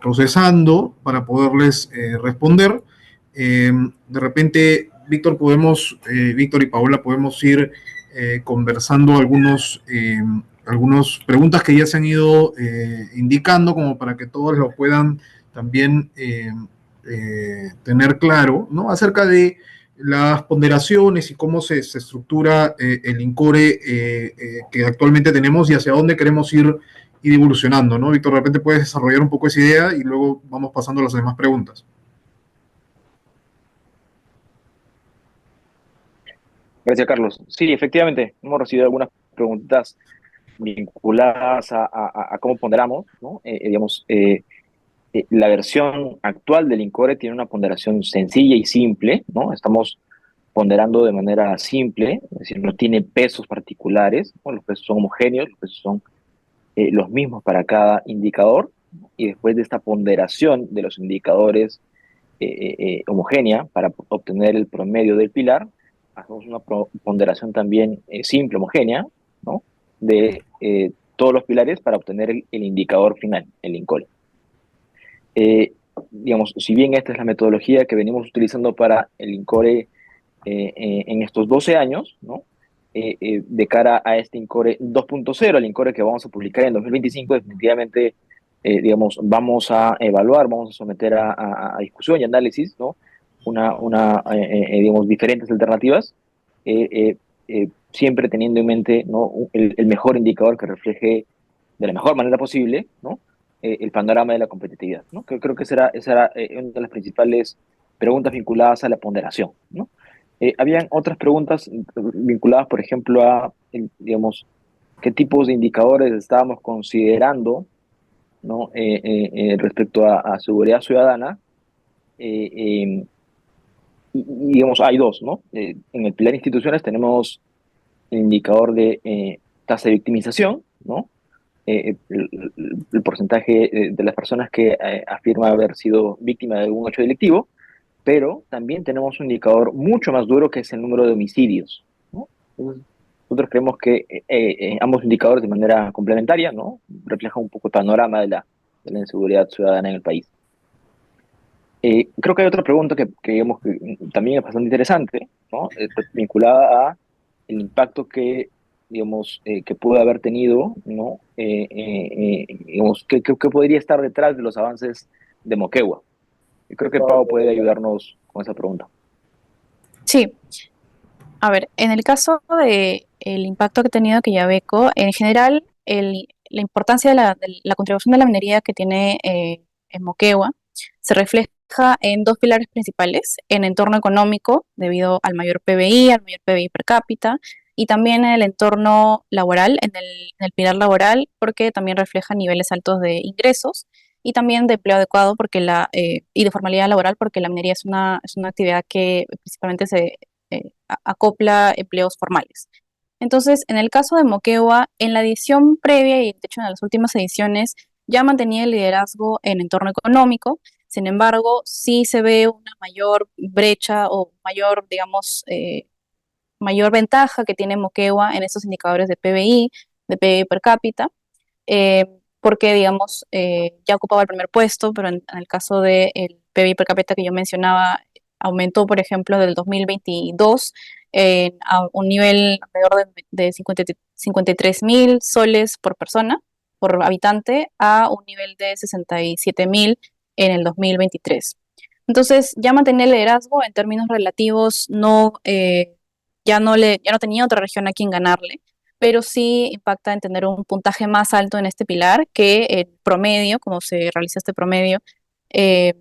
procesando para poderles responder. De repente, Víctor y Paola, podemos ir conversando algunas preguntas que ya se han ido indicando, como para que todos lo puedan también tener claro, ¿no? Acerca de las ponderaciones y cómo se estructura el INCORE que actualmente tenemos y hacia dónde queremos ir evolucionando, ¿no? Víctor, de repente puedes desarrollar un poco esa idea y luego vamos pasando a las demás preguntas. Gracias, Carlos. Sí, efectivamente, hemos recibido algunas preguntas vinculadas a cómo ponderamos, ¿no? La versión actual del INCORE tiene una ponderación sencilla y simple, ¿no? Estamos ponderando de manera simple, es decir, no tiene pesos particulares, ¿no? Los pesos son homogéneos, los pesos son los mismos para cada indicador, y después de esta ponderación de los indicadores homogénea para obtener el promedio del pilar, hacemos una ponderación también simple, homogénea, ¿no? De todos los pilares para obtener el indicador final, el INCORE. Digamos, si bien esta es la metodología que venimos utilizando para el INCORE en estos 12 años, ¿no? De cara a este INCORE 2.0, el INCORE que vamos a publicar en 2025, definitivamente, digamos, vamos a evaluar, vamos a someter a discusión y análisis, ¿no? Digamos, diferentes alternativas, siempre teniendo en mente, ¿no? el mejor indicador que refleje de la mejor manera posible, ¿no? El panorama de la competitividad, ¿no? Creo que esa era una de las principales preguntas vinculadas a la ponderación, ¿no? Habían otras preguntas vinculadas, por ejemplo, digamos, qué tipos de indicadores estábamos considerando, ¿no? Respecto a seguridad ciudadana. Eh, eh, digamos, hay dos, ¿no? En el pilar instituciones tenemos el indicador de tasa de victimización, ¿no? El porcentaje de las personas que afirma haber sido víctima de algún hecho delictivo, pero también tenemos un indicador mucho más duro que es el número de homicidios, ¿no? Entonces, nosotros creemos que ambos indicadores de manera complementaria, ¿no? Reflejan un poco el panorama de la inseguridad ciudadana en el país. Creo que hay otra pregunta digamos, que también es bastante interesante, ¿no? Vinculada a el impacto que, digamos, que puede haber tenido, ¿no? Digamos, que podría estar detrás de los avances de Moquegua. Y creo que Pau puede ayudarnos con esa pregunta. Sí, a ver, en el caso de el impacto que ha tenido Quellaveco, en general, la importancia de la contribución de la minería que tiene en Moquegua se refleja en dos pilares principales, en entorno económico, debido al mayor PBI per cápita, y también en el entorno laboral, en el pilar laboral, porque también refleja niveles altos de ingresos y también de empleo adecuado y de formalidad laboral, porque la minería es una actividad que principalmente se acopla empleos formales. Entonces, en el caso de Moquegua, en la edición previa y de hecho en las últimas ediciones ya mantenía el liderazgo en entorno económico. Sin embargo, sí se ve una mayor brecha o mayor, digamos, mayor ventaja que tiene Moquegua en estos indicadores de PBI, de PBI per cápita, eh, porque, digamos, ya ocupaba el primer puesto, pero en el caso del PBI per cápita que yo mencionaba, aumentó, por ejemplo, del 2022 a un nivel alrededor de 53.000 soles por persona, por habitante, a un nivel de 67.000 en el 2023. Entonces, ya mantener el liderazgo en términos relativos ya no tenía otra región a quien ganarle, pero sí impacta en tener un puntaje más alto en este pilar que el promedio, como se realiza este promedio, eh,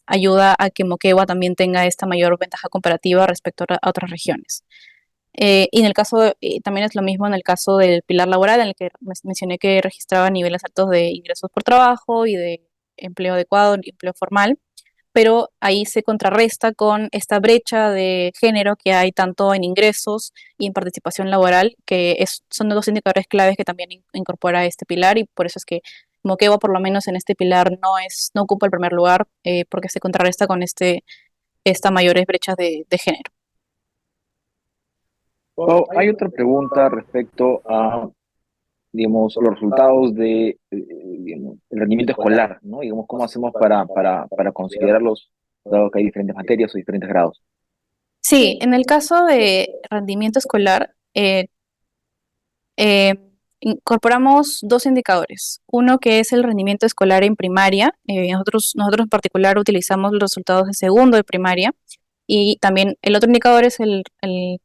ayuda a que Moquegua también tenga esta mayor ventaja comparativa respecto a otras regiones. Y en el caso, también es lo mismo en el caso del pilar laboral, en el que mencioné que registraba niveles altos de ingresos por trabajo y de empleo adecuado, empleo formal, pero ahí se contrarresta con esta brecha de género que hay tanto en ingresos y en participación laboral, son dos indicadores claves que también incorpora este pilar, y por eso es que Moquegua, por lo menos en este pilar, no ocupa el primer lugar, porque se contrarresta con esta mayores brechas de género. Pau, hay otra pregunta respecto a, digamos, los resultados digamos, el rendimiento escolar, ¿no? Digamos, ¿cómo hacemos para considerarlos, dado que hay diferentes materias o diferentes grados? Sí, en el caso de rendimiento escolar, eh, incorporamos dos indicadores. Uno que es el rendimiento escolar en primaria. Nosotros en particular utilizamos los resultados de segundo de primaria. Y también el otro indicador es el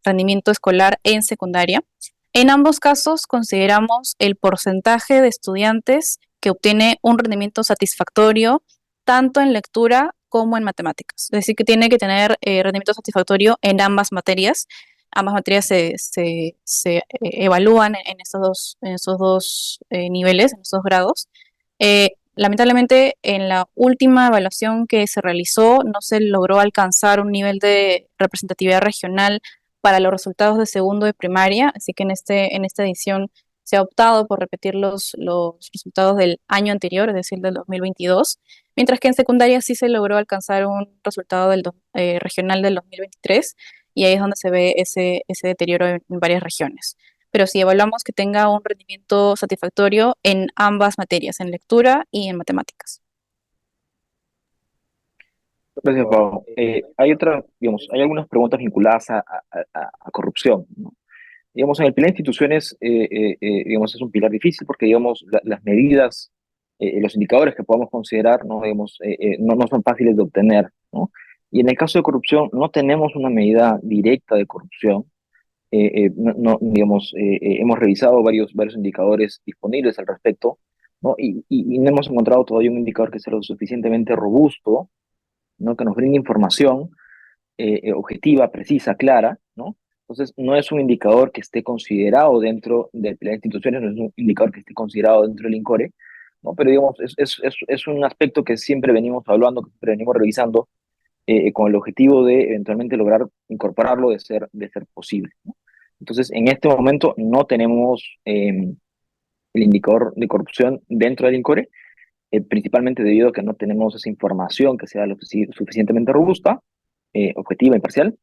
rendimiento escolar en secundaria. En ambos casos consideramos el porcentaje de estudiantes que obtiene un rendimiento satisfactorio tanto en lectura como en matemáticas. Es decir, que tiene que tener rendimiento satisfactorio en ambas materias. Ambas materias se evalúan en esos dos niveles, en esos grados. Lamentablemente, en la última evaluación que se realizó, no se logró alcanzar un nivel de representatividad regional para los resultados de segundo de primaria, así que en esta edición se ha optado por repetir los resultados del año anterior, es decir, del 2022, mientras que en secundaria sí se logró alcanzar un resultado regional del 2023, y ahí es donde se ve ese deterioro en varias regiones. Pero si evaluamos que tenga un rendimiento satisfactorio en ambas materias, en lectura y en matemáticas. Gracias, Pau. Digamos, hay algunas preguntas vinculadas a corrupción, ¿no? Digamos, en el pilar de instituciones, digamos, es un pilar difícil porque, digamos, las medidas, los indicadores que podamos considerar, ¿no? Digamos, no son fáciles de obtener, ¿no? Y en el caso de corrupción, no tenemos una medida directa de corrupción, hemos revisado varios indicadores disponibles al respecto, ¿no? Y no hemos encontrado todavía un indicador que sea lo suficientemente robusto, ¿no? Que nos brinde información objetiva, precisa, clara, ¿no? Entonces, no es un indicador que esté considerado dentro de las instituciones, no es un indicador que esté considerado dentro del INCORE, ¿no? Pero digamos, es un aspecto que siempre venimos hablando, que siempre venimos revisando, con el objetivo de eventualmente lograr incorporarlo de ser posible, ¿no? Entonces, en este momento no tenemos el indicador de corrupción dentro del INCORE, principalmente debido a que no tenemos esa información que sea lo suficientemente robusta, objetiva, imparcial,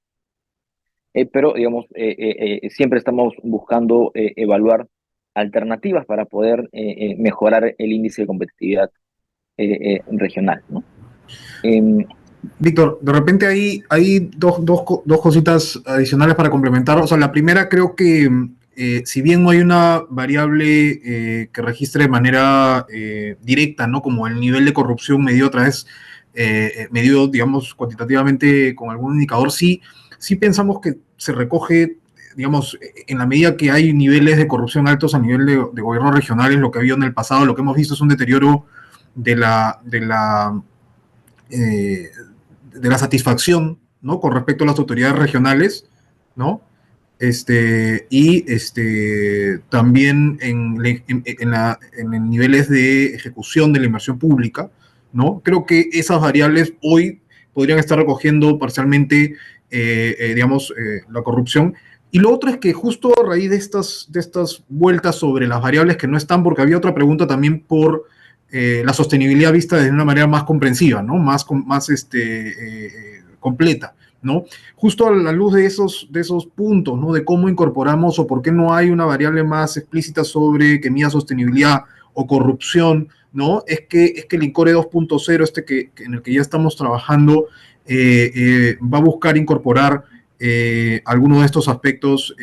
pero digamos, siempre estamos buscando evaluar alternativas para poder mejorar el índice de competitividad regional, ¿no? Em, Víctor, de repente hay dos cositas adicionales para complementar. O sea, la primera creo que si bien no hay una variable que registre de manera directa, ¿no? Como el nivel de corrupción medido a través, medido, digamos, cuantitativamente con algún indicador, sí pensamos que se recoge, digamos, en la medida que hay niveles de corrupción altos a nivel de gobiernos regionales, lo que ha habido en el pasado, lo que hemos visto es un deterioro de eh, de la satisfacción, ¿no? Con respecto a las autoridades regionales, ¿no? También en niveles de ejecución de la inversión pública, ¿no? Creo que esas variables hoy podrían estar recogiendo parcialmente, la corrupción. Y lo otro es que justo a raíz de estas vueltas sobre las variables que no están, porque había otra pregunta también por la sostenibilidad vista de una manera más comprensiva, ¿no? Completa, ¿no? Justo a la luz de esos puntos, ¿no? De cómo incorporamos o por qué no hay una variable más explícita sobre que mida sostenibilidad o corrupción, ¿no? Es que el INCORE 2.0, en el que ya estamos trabajando, va a buscar incorporar algunos de estos aspectos,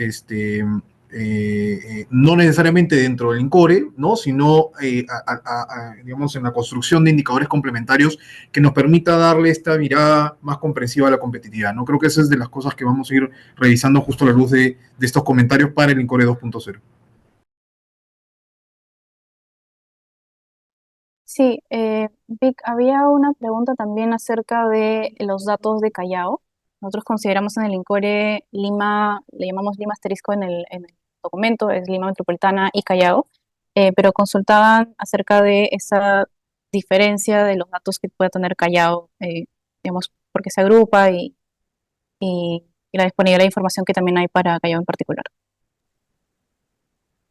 no necesariamente dentro del INCORE, ¿no? Sino, digamos, en la construcción de indicadores complementarios que nos permita darle esta mirada más comprensiva a la competitividad, ¿no? Creo que esa es de las cosas que vamos a ir revisando justo a la luz de estos comentarios para el INCORE 2.0. Sí, Vic, había una pregunta también acerca de los datos de Callao. Nosotros consideramos en el INCORE Lima, le llamamos Lima asterisco en el documento, es Lima Metropolitana y Callao, pero consultaban acerca de esa diferencia de los datos que pueda tener Callao, digamos, porque se agrupa y la disponibilidad de información que también hay para Callao en particular.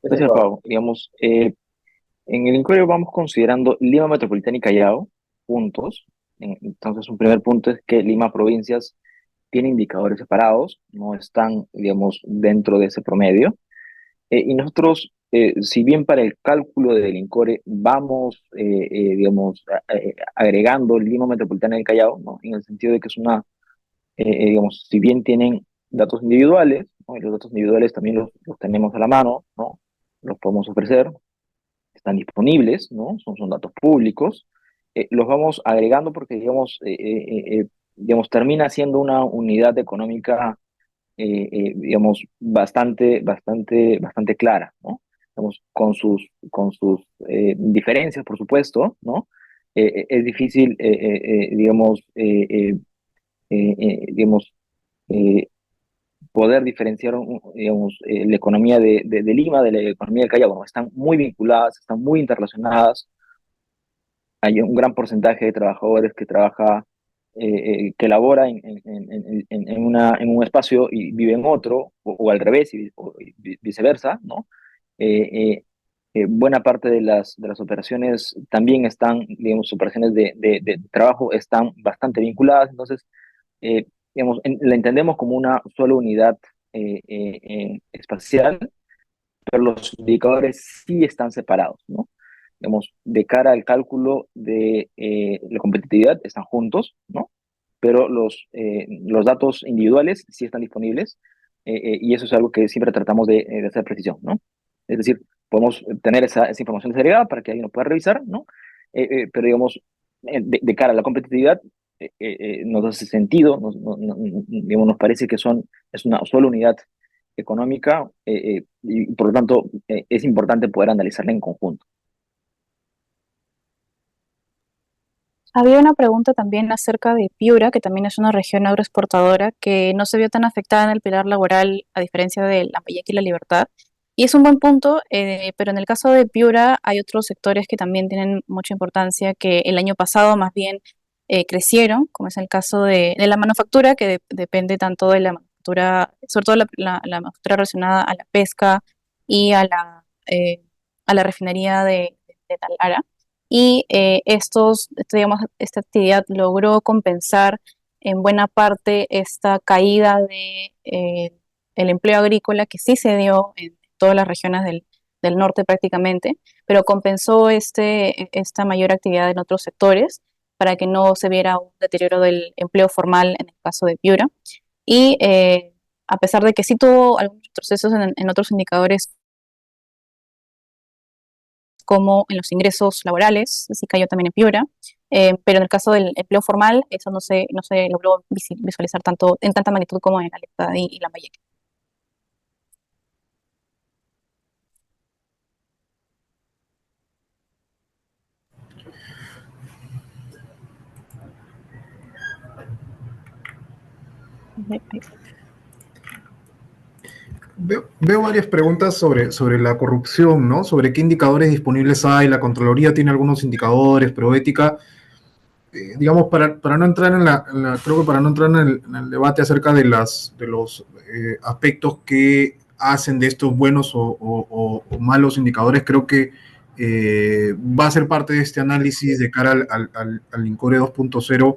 Gracias, Pau. Digamos, en el inquiry vamos considerando Lima Metropolitana y Callao juntos. Entonces, un primer punto es que Lima Provincias tiene indicadores separados, no están, digamos, dentro de ese promedio. Y nosotros, si bien para el cálculo del INCORE vamos, digamos, agregando Lima Metropolitana y Callao, ¿no? En el sentido de que es una, digamos, si bien tienen datos individuales, ¿no? Y los datos individuales también los tenemos a la mano, ¿no? Los podemos ofrecer, están disponibles, ¿no? Son datos públicos. Los vamos agregando porque, digamos, termina siendo una unidad económica, digamos, bastante clara, ¿no? Digamos, con sus diferencias, por supuesto, ¿no? Es difícil, digamos, eh, poder diferenciar, digamos, la economía de Lima de la economía de Callao. Bueno, están muy vinculadas, están muy interrelacionadas. Hay un gran porcentaje de trabajadores que trabaja, que labora en un espacio y vive en otro, o al revés, y viceversa, ¿no? Eh, Buena parte de las operaciones también están, digamos, operaciones de trabajo están bastante vinculadas, entonces, digamos, la entendemos como una sola unidad espacial, pero los indicadores sí están separados, ¿no? Digamos, de cara al cálculo de la competitividad están juntos, ¿no? Pero los datos individuales sí están disponibles, y eso es algo que siempre tratamos de hacer precisión, ¿no? Es decir, podemos tener esa información desagregada para que alguien lo pueda revisar, ¿no? Pero digamos, de cara a la competitividad, nos hace sentido, digamos, nos parece que es una sola unidad económica y por lo tanto es importante poder analizarla en conjunto. Había una pregunta también acerca de Piura, que también es una región agroexportadora que no se vio tan afectada en el pilar laboral a diferencia de Lambayeque y La Libertad. Y es un buen punto, pero en el caso de Piura hay otros sectores que también tienen mucha importancia, que el año pasado más bien crecieron, como es el caso de la manufactura, que depende tanto de la manufactura, sobre todo la manufactura relacionada a la pesca y a la refinería de Talara. Y digamos, esta actividad logró compensar en buena parte esta caída de el empleo agrícola que sí se dio en todas las regiones del norte prácticamente, pero compensó esta mayor actividad en otros sectores para que no se viera un deterioro del empleo formal en el caso de Piura. Y a pesar de que sí tuvo algunos retrocesos en otros indicadores como en los ingresos laborales, así cayó también en Piura, pero en el caso del empleo formal, eso no se logró visualizar tanto, en tanta magnitud como en Alerta y Lambayeque. Veo varias preguntas sobre la corrupción, ¿no? Sobre qué indicadores disponibles hay. La Contraloría tiene algunos indicadores, Proética. Digamos, para no entrar creo que para no entrar en el debate acerca de los aspectos que hacen de estos buenos o malos indicadores, creo que va a ser parte de este análisis de cara al INCORE 2.0,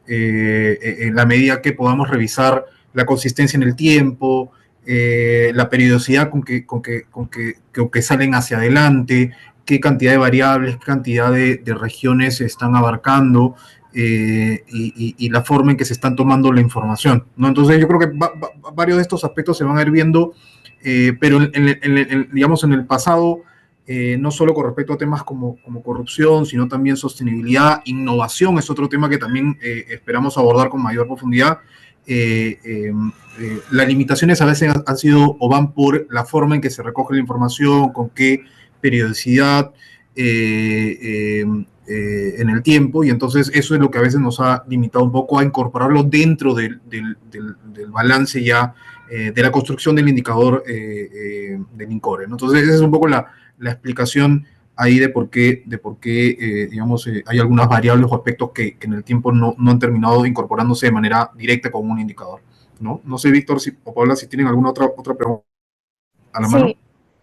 en la medida que podamos revisar la consistencia en el tiempo, la periodicidad con que salen hacia adelante, qué cantidad de variables, qué cantidad de regiones se están abarcando, y la forma en que se están tomando la información, ¿no? Entonces yo creo que varios de estos aspectos se van a ir viendo, pero digamos en el pasado, no solo con respecto a temas como corrupción, sino también sostenibilidad, innovación es otro tema que también esperamos abordar con mayor profundidad. Las limitaciones a veces han sido o van por la forma en que se recoge la información, con qué periodicidad en el tiempo, y entonces eso es lo que a veces nos ha limitado un poco a incorporarlo dentro del balance ya de la construcción del indicador del INCORE, ¿no? Entonces esa es un poco la explicación ahí de por qué digamos, hay algunas variables o aspectos que en el tiempo no han terminado incorporándose de manera directa con un indicador, ¿no? No sé, Víctor o Paula, si tienen alguna otra pregunta a la mano. Sí,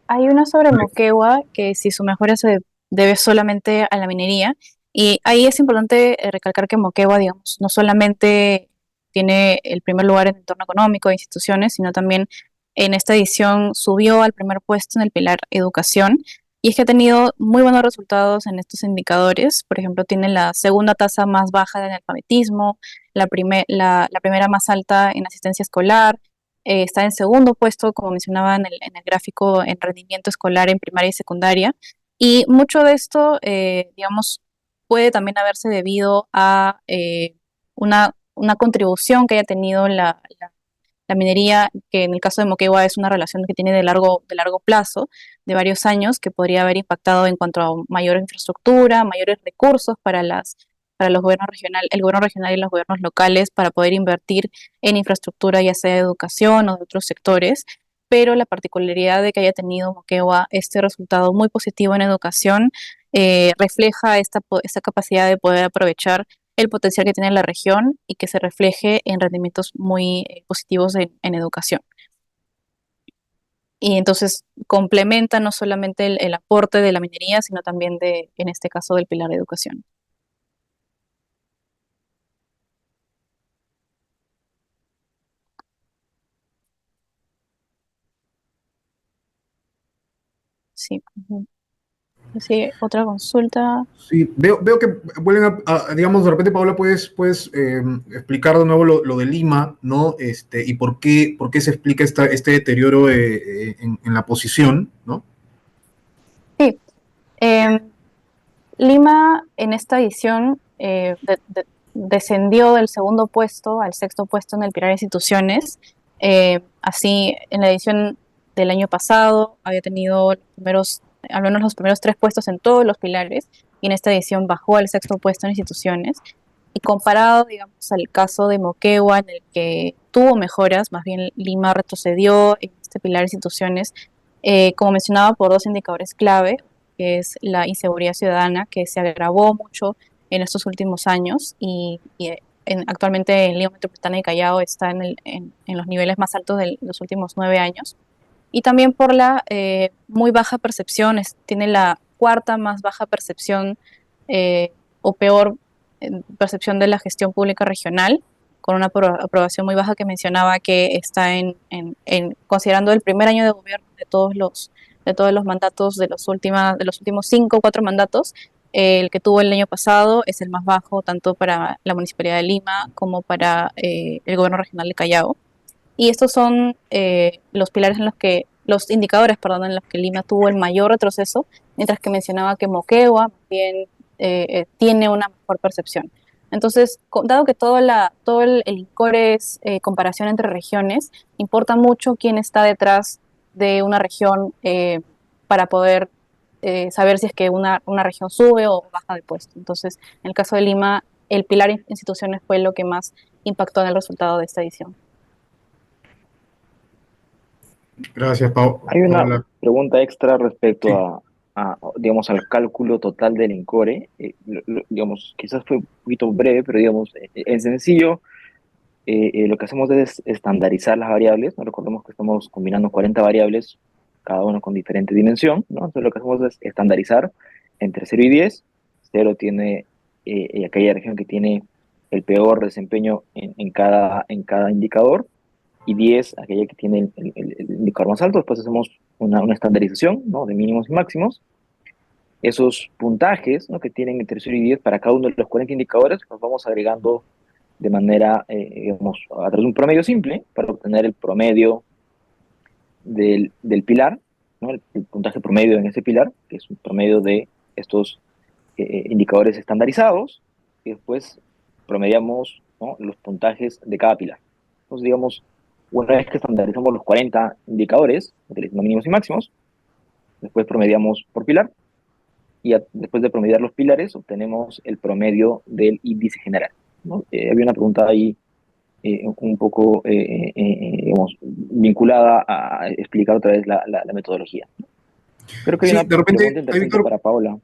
hay una sobre Moquegua, que si su mejora se debe solamente a la minería, y ahí es importante recalcar que Moquegua, digamos, no solamente tiene el primer lugar en el entorno económico de instituciones, sino también en esta edición subió al primer puesto en el pilar educación, y es que ha tenido muy buenos resultados en estos indicadores. Por ejemplo, tiene la segunda tasa más baja de analfabetismo, la primera más alta en asistencia escolar, está en segundo puesto, como mencionaba en el gráfico, en rendimiento escolar en primaria y secundaria. Y mucho de esto, digamos, puede también haberse debido a una contribución que haya tenido la minería, que en el caso de Moquegua es una relación que tiene de largo plazo, de varios años, que podría haber impactado en cuanto a mayor infraestructura, mayores recursos para los gobiernos el gobierno regional y los gobiernos locales para poder invertir en infraestructura, ya sea de educación o de otros sectores. Pero la particularidad de que haya tenido Moquegua este resultado muy positivo en educación refleja esta capacidad de poder aprovechar el potencial que tiene la región y que se refleje en rendimientos muy positivos en educación. Y entonces complementa no solamente el aporte de la minería, sino también en este caso, del pilar de educación. Sí. Sí, otra consulta. Sí, veo que vuelven digamos, de repente, Paula, puedes explicar de nuevo lo de Lima, ¿no? Y por qué se explica este deterioro en la posición, ¿no? Sí. Lima en esta edición descendió del segundo puesto al sexto puesto en el pilar de instituciones. Así, en la edición del año pasado había tenido al menos los primeros 3 puestos en todos los pilares, y en esta edición bajó al 6.º puesto en instituciones. Y comparado, digamos, al caso de Moquegua, en el que tuvo mejoras, más bien Lima retrocedió en este pilar de instituciones, como mencionaba, por 2 indicadores clave, que es la inseguridad ciudadana, que se agravó mucho en estos últimos años, actualmente en Lima Metropolitana y Callao está en los niveles más altos de los últimos 9 años. Y también por la muy baja percepción, tiene la cuarta más baja percepción, o peor percepción de la gestión pública regional, con una aprobación muy baja, que mencionaba que está considerando el primer año de gobierno de todos los mandatos de los últimos 5 o 4 mandatos. El que tuvo el año pasado es el más bajo, tanto para la Municipalidad de Lima como para el Gobierno Regional de Callao. Y estos son los indicadores, perdón, en los que Lima tuvo el mayor retroceso, mientras que mencionaba que Moquegua bien tiene una mejor percepción. Entonces, dado que todo el INCORE es comparación entre regiones, importa mucho quién está detrás de una región, para poder saber si es que una región sube o baja de puesto. Entonces, en el caso de Lima, el pilar instituciones fue lo que más impactó en el resultado de esta edición. Gracias, Hay una Paola. pregunta extra Sí. respecto digamos, al cálculo total del INCORE. Digamos, quizás fue un poquito breve, pero digamos, en sencillo, lo que hacemos es estandarizar las variables, ¿no? Recordemos que estamos combinando 40 variables, cada una con diferente dimensión, ¿no? Entonces lo que hacemos es estandarizar entre 0 y 10. 0 tiene aquella región que tiene el peor desempeño en cada indicador, y 10 aquella que tiene el indicador más alto. Después hacemos una estandarización, ¿no? De mínimos y máximos. Esos puntajes, ¿no? Que tienen entre 0 y 10 para cada uno de los 40 indicadores, los vamos agregando de manera, digamos, a través de un promedio simple para obtener el promedio del pilar, ¿no? El puntaje promedio en ese pilar, que es un promedio de estos indicadores estandarizados, y después promediamos, ¿no? Los puntajes de cada pilar. Entonces, digamos, una vez que estandarizamos los 40 indicadores, utilizando mínimos y máximos, después promediamos por pilar, y después de promediar los pilares, obtenemos el promedio del índice general, ¿no? Había una pregunta ahí un poco, digamos, vinculada a explicar otra vez la metodología. Creo que hay Sí, una de pregunta repente, interesante para Paola.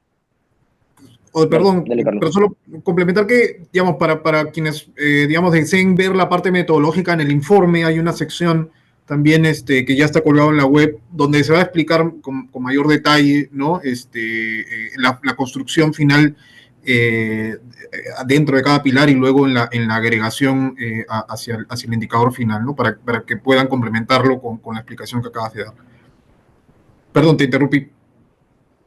Dale, perdón, dale, pero Carlos. solo complementar que, digamos, para quienes, digamos, deseen ver la parte metodológica en el informe, hay una sección también que ya está colgado en la web, donde se va a explicar con mayor detalle, ¿no? La construcción final dentro de cada pilar, y luego en la agregación hacia el indicador final, ¿no? Para que puedan complementarlo con la explicación que acabas de dar. Perdón, te interrumpí.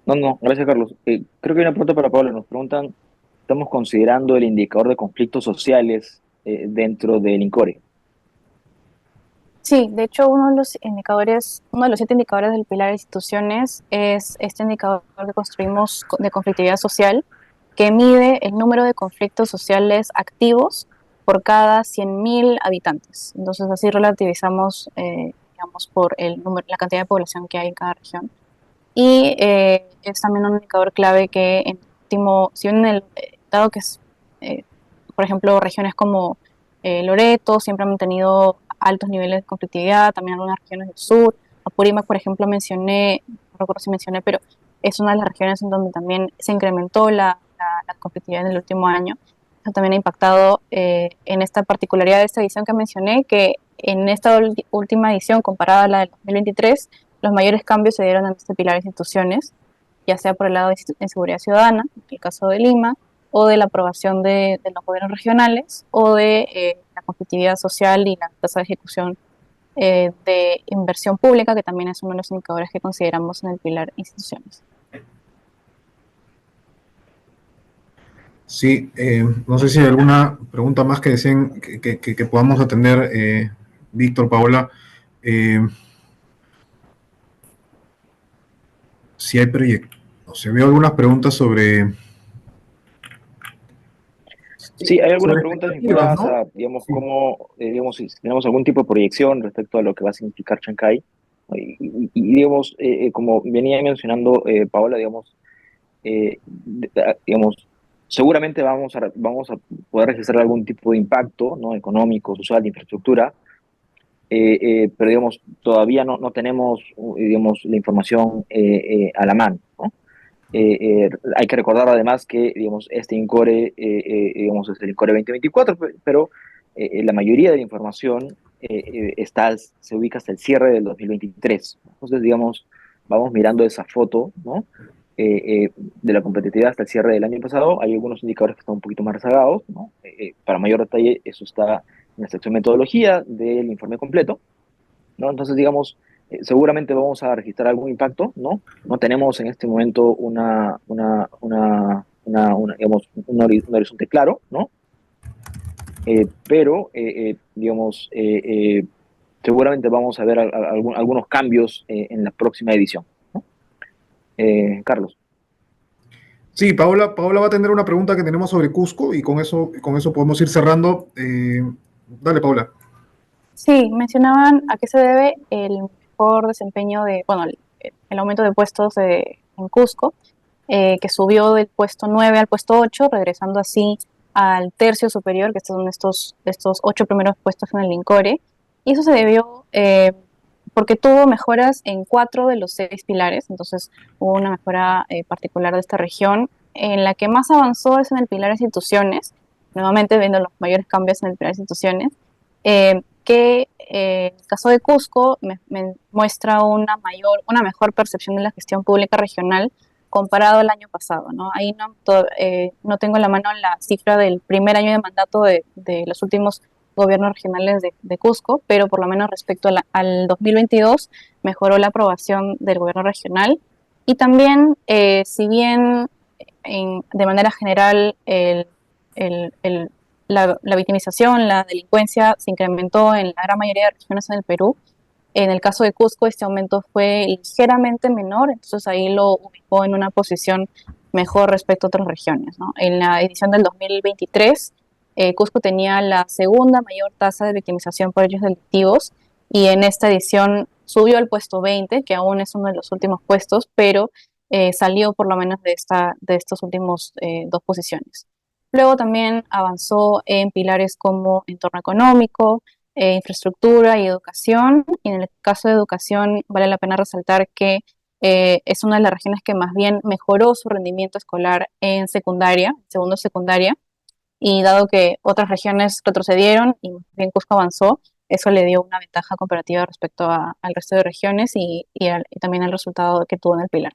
No, no, gracias, Carlos. Creo que hay una pregunta para Paola. Nos preguntan, estamos considerando el indicador de conflictos sociales dentro del INCORE. Sí, de hecho, uno de los 7 indicadores del pilar de instituciones es este indicador que construimos de conflictividad social, que mide el número de conflictos sociales activos por cada 100.000 habitantes. Entonces, así relativizamos, digamos, por la cantidad de población que hay en cada región. Y es también un indicador clave que, si bien dado que es, por ejemplo, regiones como Loreto siempre han mantenido altos niveles de conflictividad, también algunas regiones del sur. Apurímac, por ejemplo, no recuerdo si mencioné, pero es una de las regiones en donde también se incrementó la conflictividad en el último año. Eso también ha impactado en esta particularidad de esta edición que mencioné, que en esta última edición, comparada a la del 2023, los mayores cambios se dieron en este pilar de instituciones, ya sea por el lado de seguridad ciudadana, en el caso de Lima, o de la aprobación de los gobiernos regionales, o de la competitividad social y la tasa de ejecución de inversión pública, que también es uno de los indicadores que consideramos en el pilar instituciones. Sí, no sé si hay alguna pregunta más que deseen que podamos atender, Víctor, Paola. Si hay proyectos. O sea, veo algunas preguntas sobre Sí, hay algunas sobre preguntas expectativas, vinculadas ¿no? a, digamos, Sí. cómo, digamos, si tenemos algún tipo de proyección respecto a lo que va a significar Chancay. Digamos, como venía mencionando Paola, digamos, seguramente vamos a poder registrar algún tipo de impacto, ¿no? Económico, social, de infraestructura, pero digamos, todavía no tenemos, digamos, la información a la mano, ¿no? Hay que recordar además que, digamos, este INCORE, digamos, es el INCORE 2024, pero la mayoría de la información se ubica hasta el cierre del 2023. Entonces, digamos, vamos mirando esa foto, ¿no? De la competitividad hasta el cierre del año pasado. Hay algunos indicadores que están un poquito más rezagados, ¿no? Para mayor detalle, eso está en la sección metodología del informe completo, ¿no? Entonces, digamos, seguramente vamos a registrar algún impacto, ¿no? No tenemos en este momento digamos, un horizonte claro, ¿no? Pero, digamos, seguramente vamos a ver algunos cambios en la próxima edición, ¿no? Carlos. Sí, Paola va a tener una pregunta que tenemos sobre Cusco y con eso podemos ir cerrando. Dale, Paola. Sí, mencionaban a qué se debe el mejor desempeño bueno, el aumento de puestos en Cusco, que subió del puesto 9 al puesto 8, regresando así al tercio superior, que son estos 8 primeros puestos en el INCORE. Y eso se debió porque tuvo mejoras en 4 de los 6 pilares, entonces hubo una mejora particular de esta región. En la que más avanzó es en el pilar instituciones, nuevamente viendo los mayores cambios en el pilar instituciones, que en el caso de Cusco me muestra una mejor percepción de la gestión pública regional comparado al año pasado, ¿no? Ahí no tengo en la mano la cifra del primer año de mandato de los últimos gobiernos regionales de Cusco, pero por lo menos respecto al 2022 mejoró la aprobación del gobierno regional. Y también, si bien de manera general el, el, la victimización, la delincuencia se incrementó en la gran mayoría de regiones en el Perú, en el caso de Cusco este aumento fue ligeramente menor, entonces ahí lo ubicó en una posición mejor respecto a otras regiones, ¿no? En la edición del 2023, Cusco tenía la segunda mayor tasa de victimización por hechos delictivos y en esta edición subió al puesto 20, que aún es uno de los últimos puestos, pero salió por lo menos de estos últimos dos posiciones. Luego también avanzó en pilares como entorno económico, infraestructura y educación. Y en el caso de educación vale la pena resaltar que es una de las regiones que más bien mejoró su rendimiento escolar en secundaria, segundo de secundaria, y dado que otras regiones retrocedieron y bien Cusco avanzó, eso le dio una ventaja comparativa respecto al resto de regiones y también al resultado que tuvo en el pilar.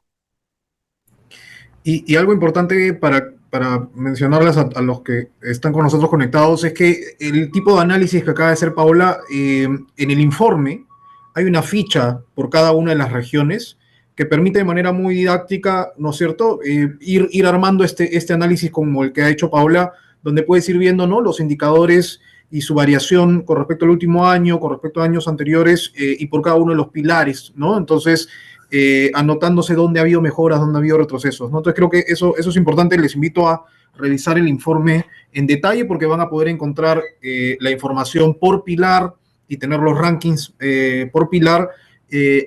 Y algo importante para mencionarles a los que están con nosotros conectados es que el tipo de análisis que acaba de hacer Paola, en el informe hay una ficha por cada una de las regiones que permite de manera muy didáctica, ¿no es cierto?, ir armando este análisis como el que ha hecho Paola, donde puedes ir viendo, ¿no?, los indicadores y su variación con respecto al último año, con respecto a años anteriores, y por cada uno de los pilares, ¿no? Entonces, anotándose dónde ha habido mejoras, dónde ha habido retrocesos, ¿no? Entonces creo que eso es importante. Les invito a revisar el informe en detalle porque van a poder encontrar la información por pilar y tener los rankings por pilar,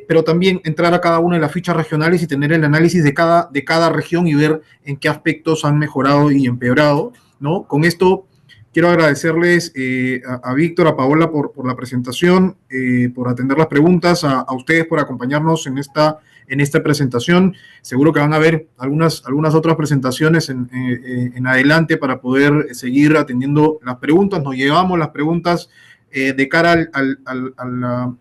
pero también entrar a cada una de las fichas regionales y tener el análisis de cada región y ver en qué aspectos han mejorado y empeorado, ¿no? Con esto quiero agradecerles a Víctor, a Paola por la presentación, por atender las preguntas, a ustedes por acompañarnos en esta presentación. Seguro que van a haber algunas otras presentaciones en adelante para poder seguir atendiendo las preguntas. Nos llevamos las preguntas de cara a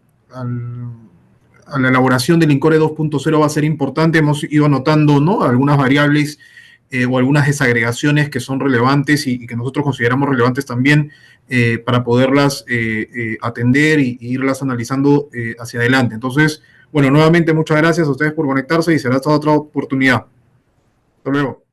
la elaboración del INCORE 2.0. Va a ser importante. Hemos ido anotando, ¿no?, algunas variables o algunas desagregaciones que son relevantes y que nosotros consideramos relevantes también, para poderlas atender y irlas analizando hacia adelante. Entonces, bueno, nuevamente muchas gracias a ustedes por conectarse y será hasta otra oportunidad. Hasta luego.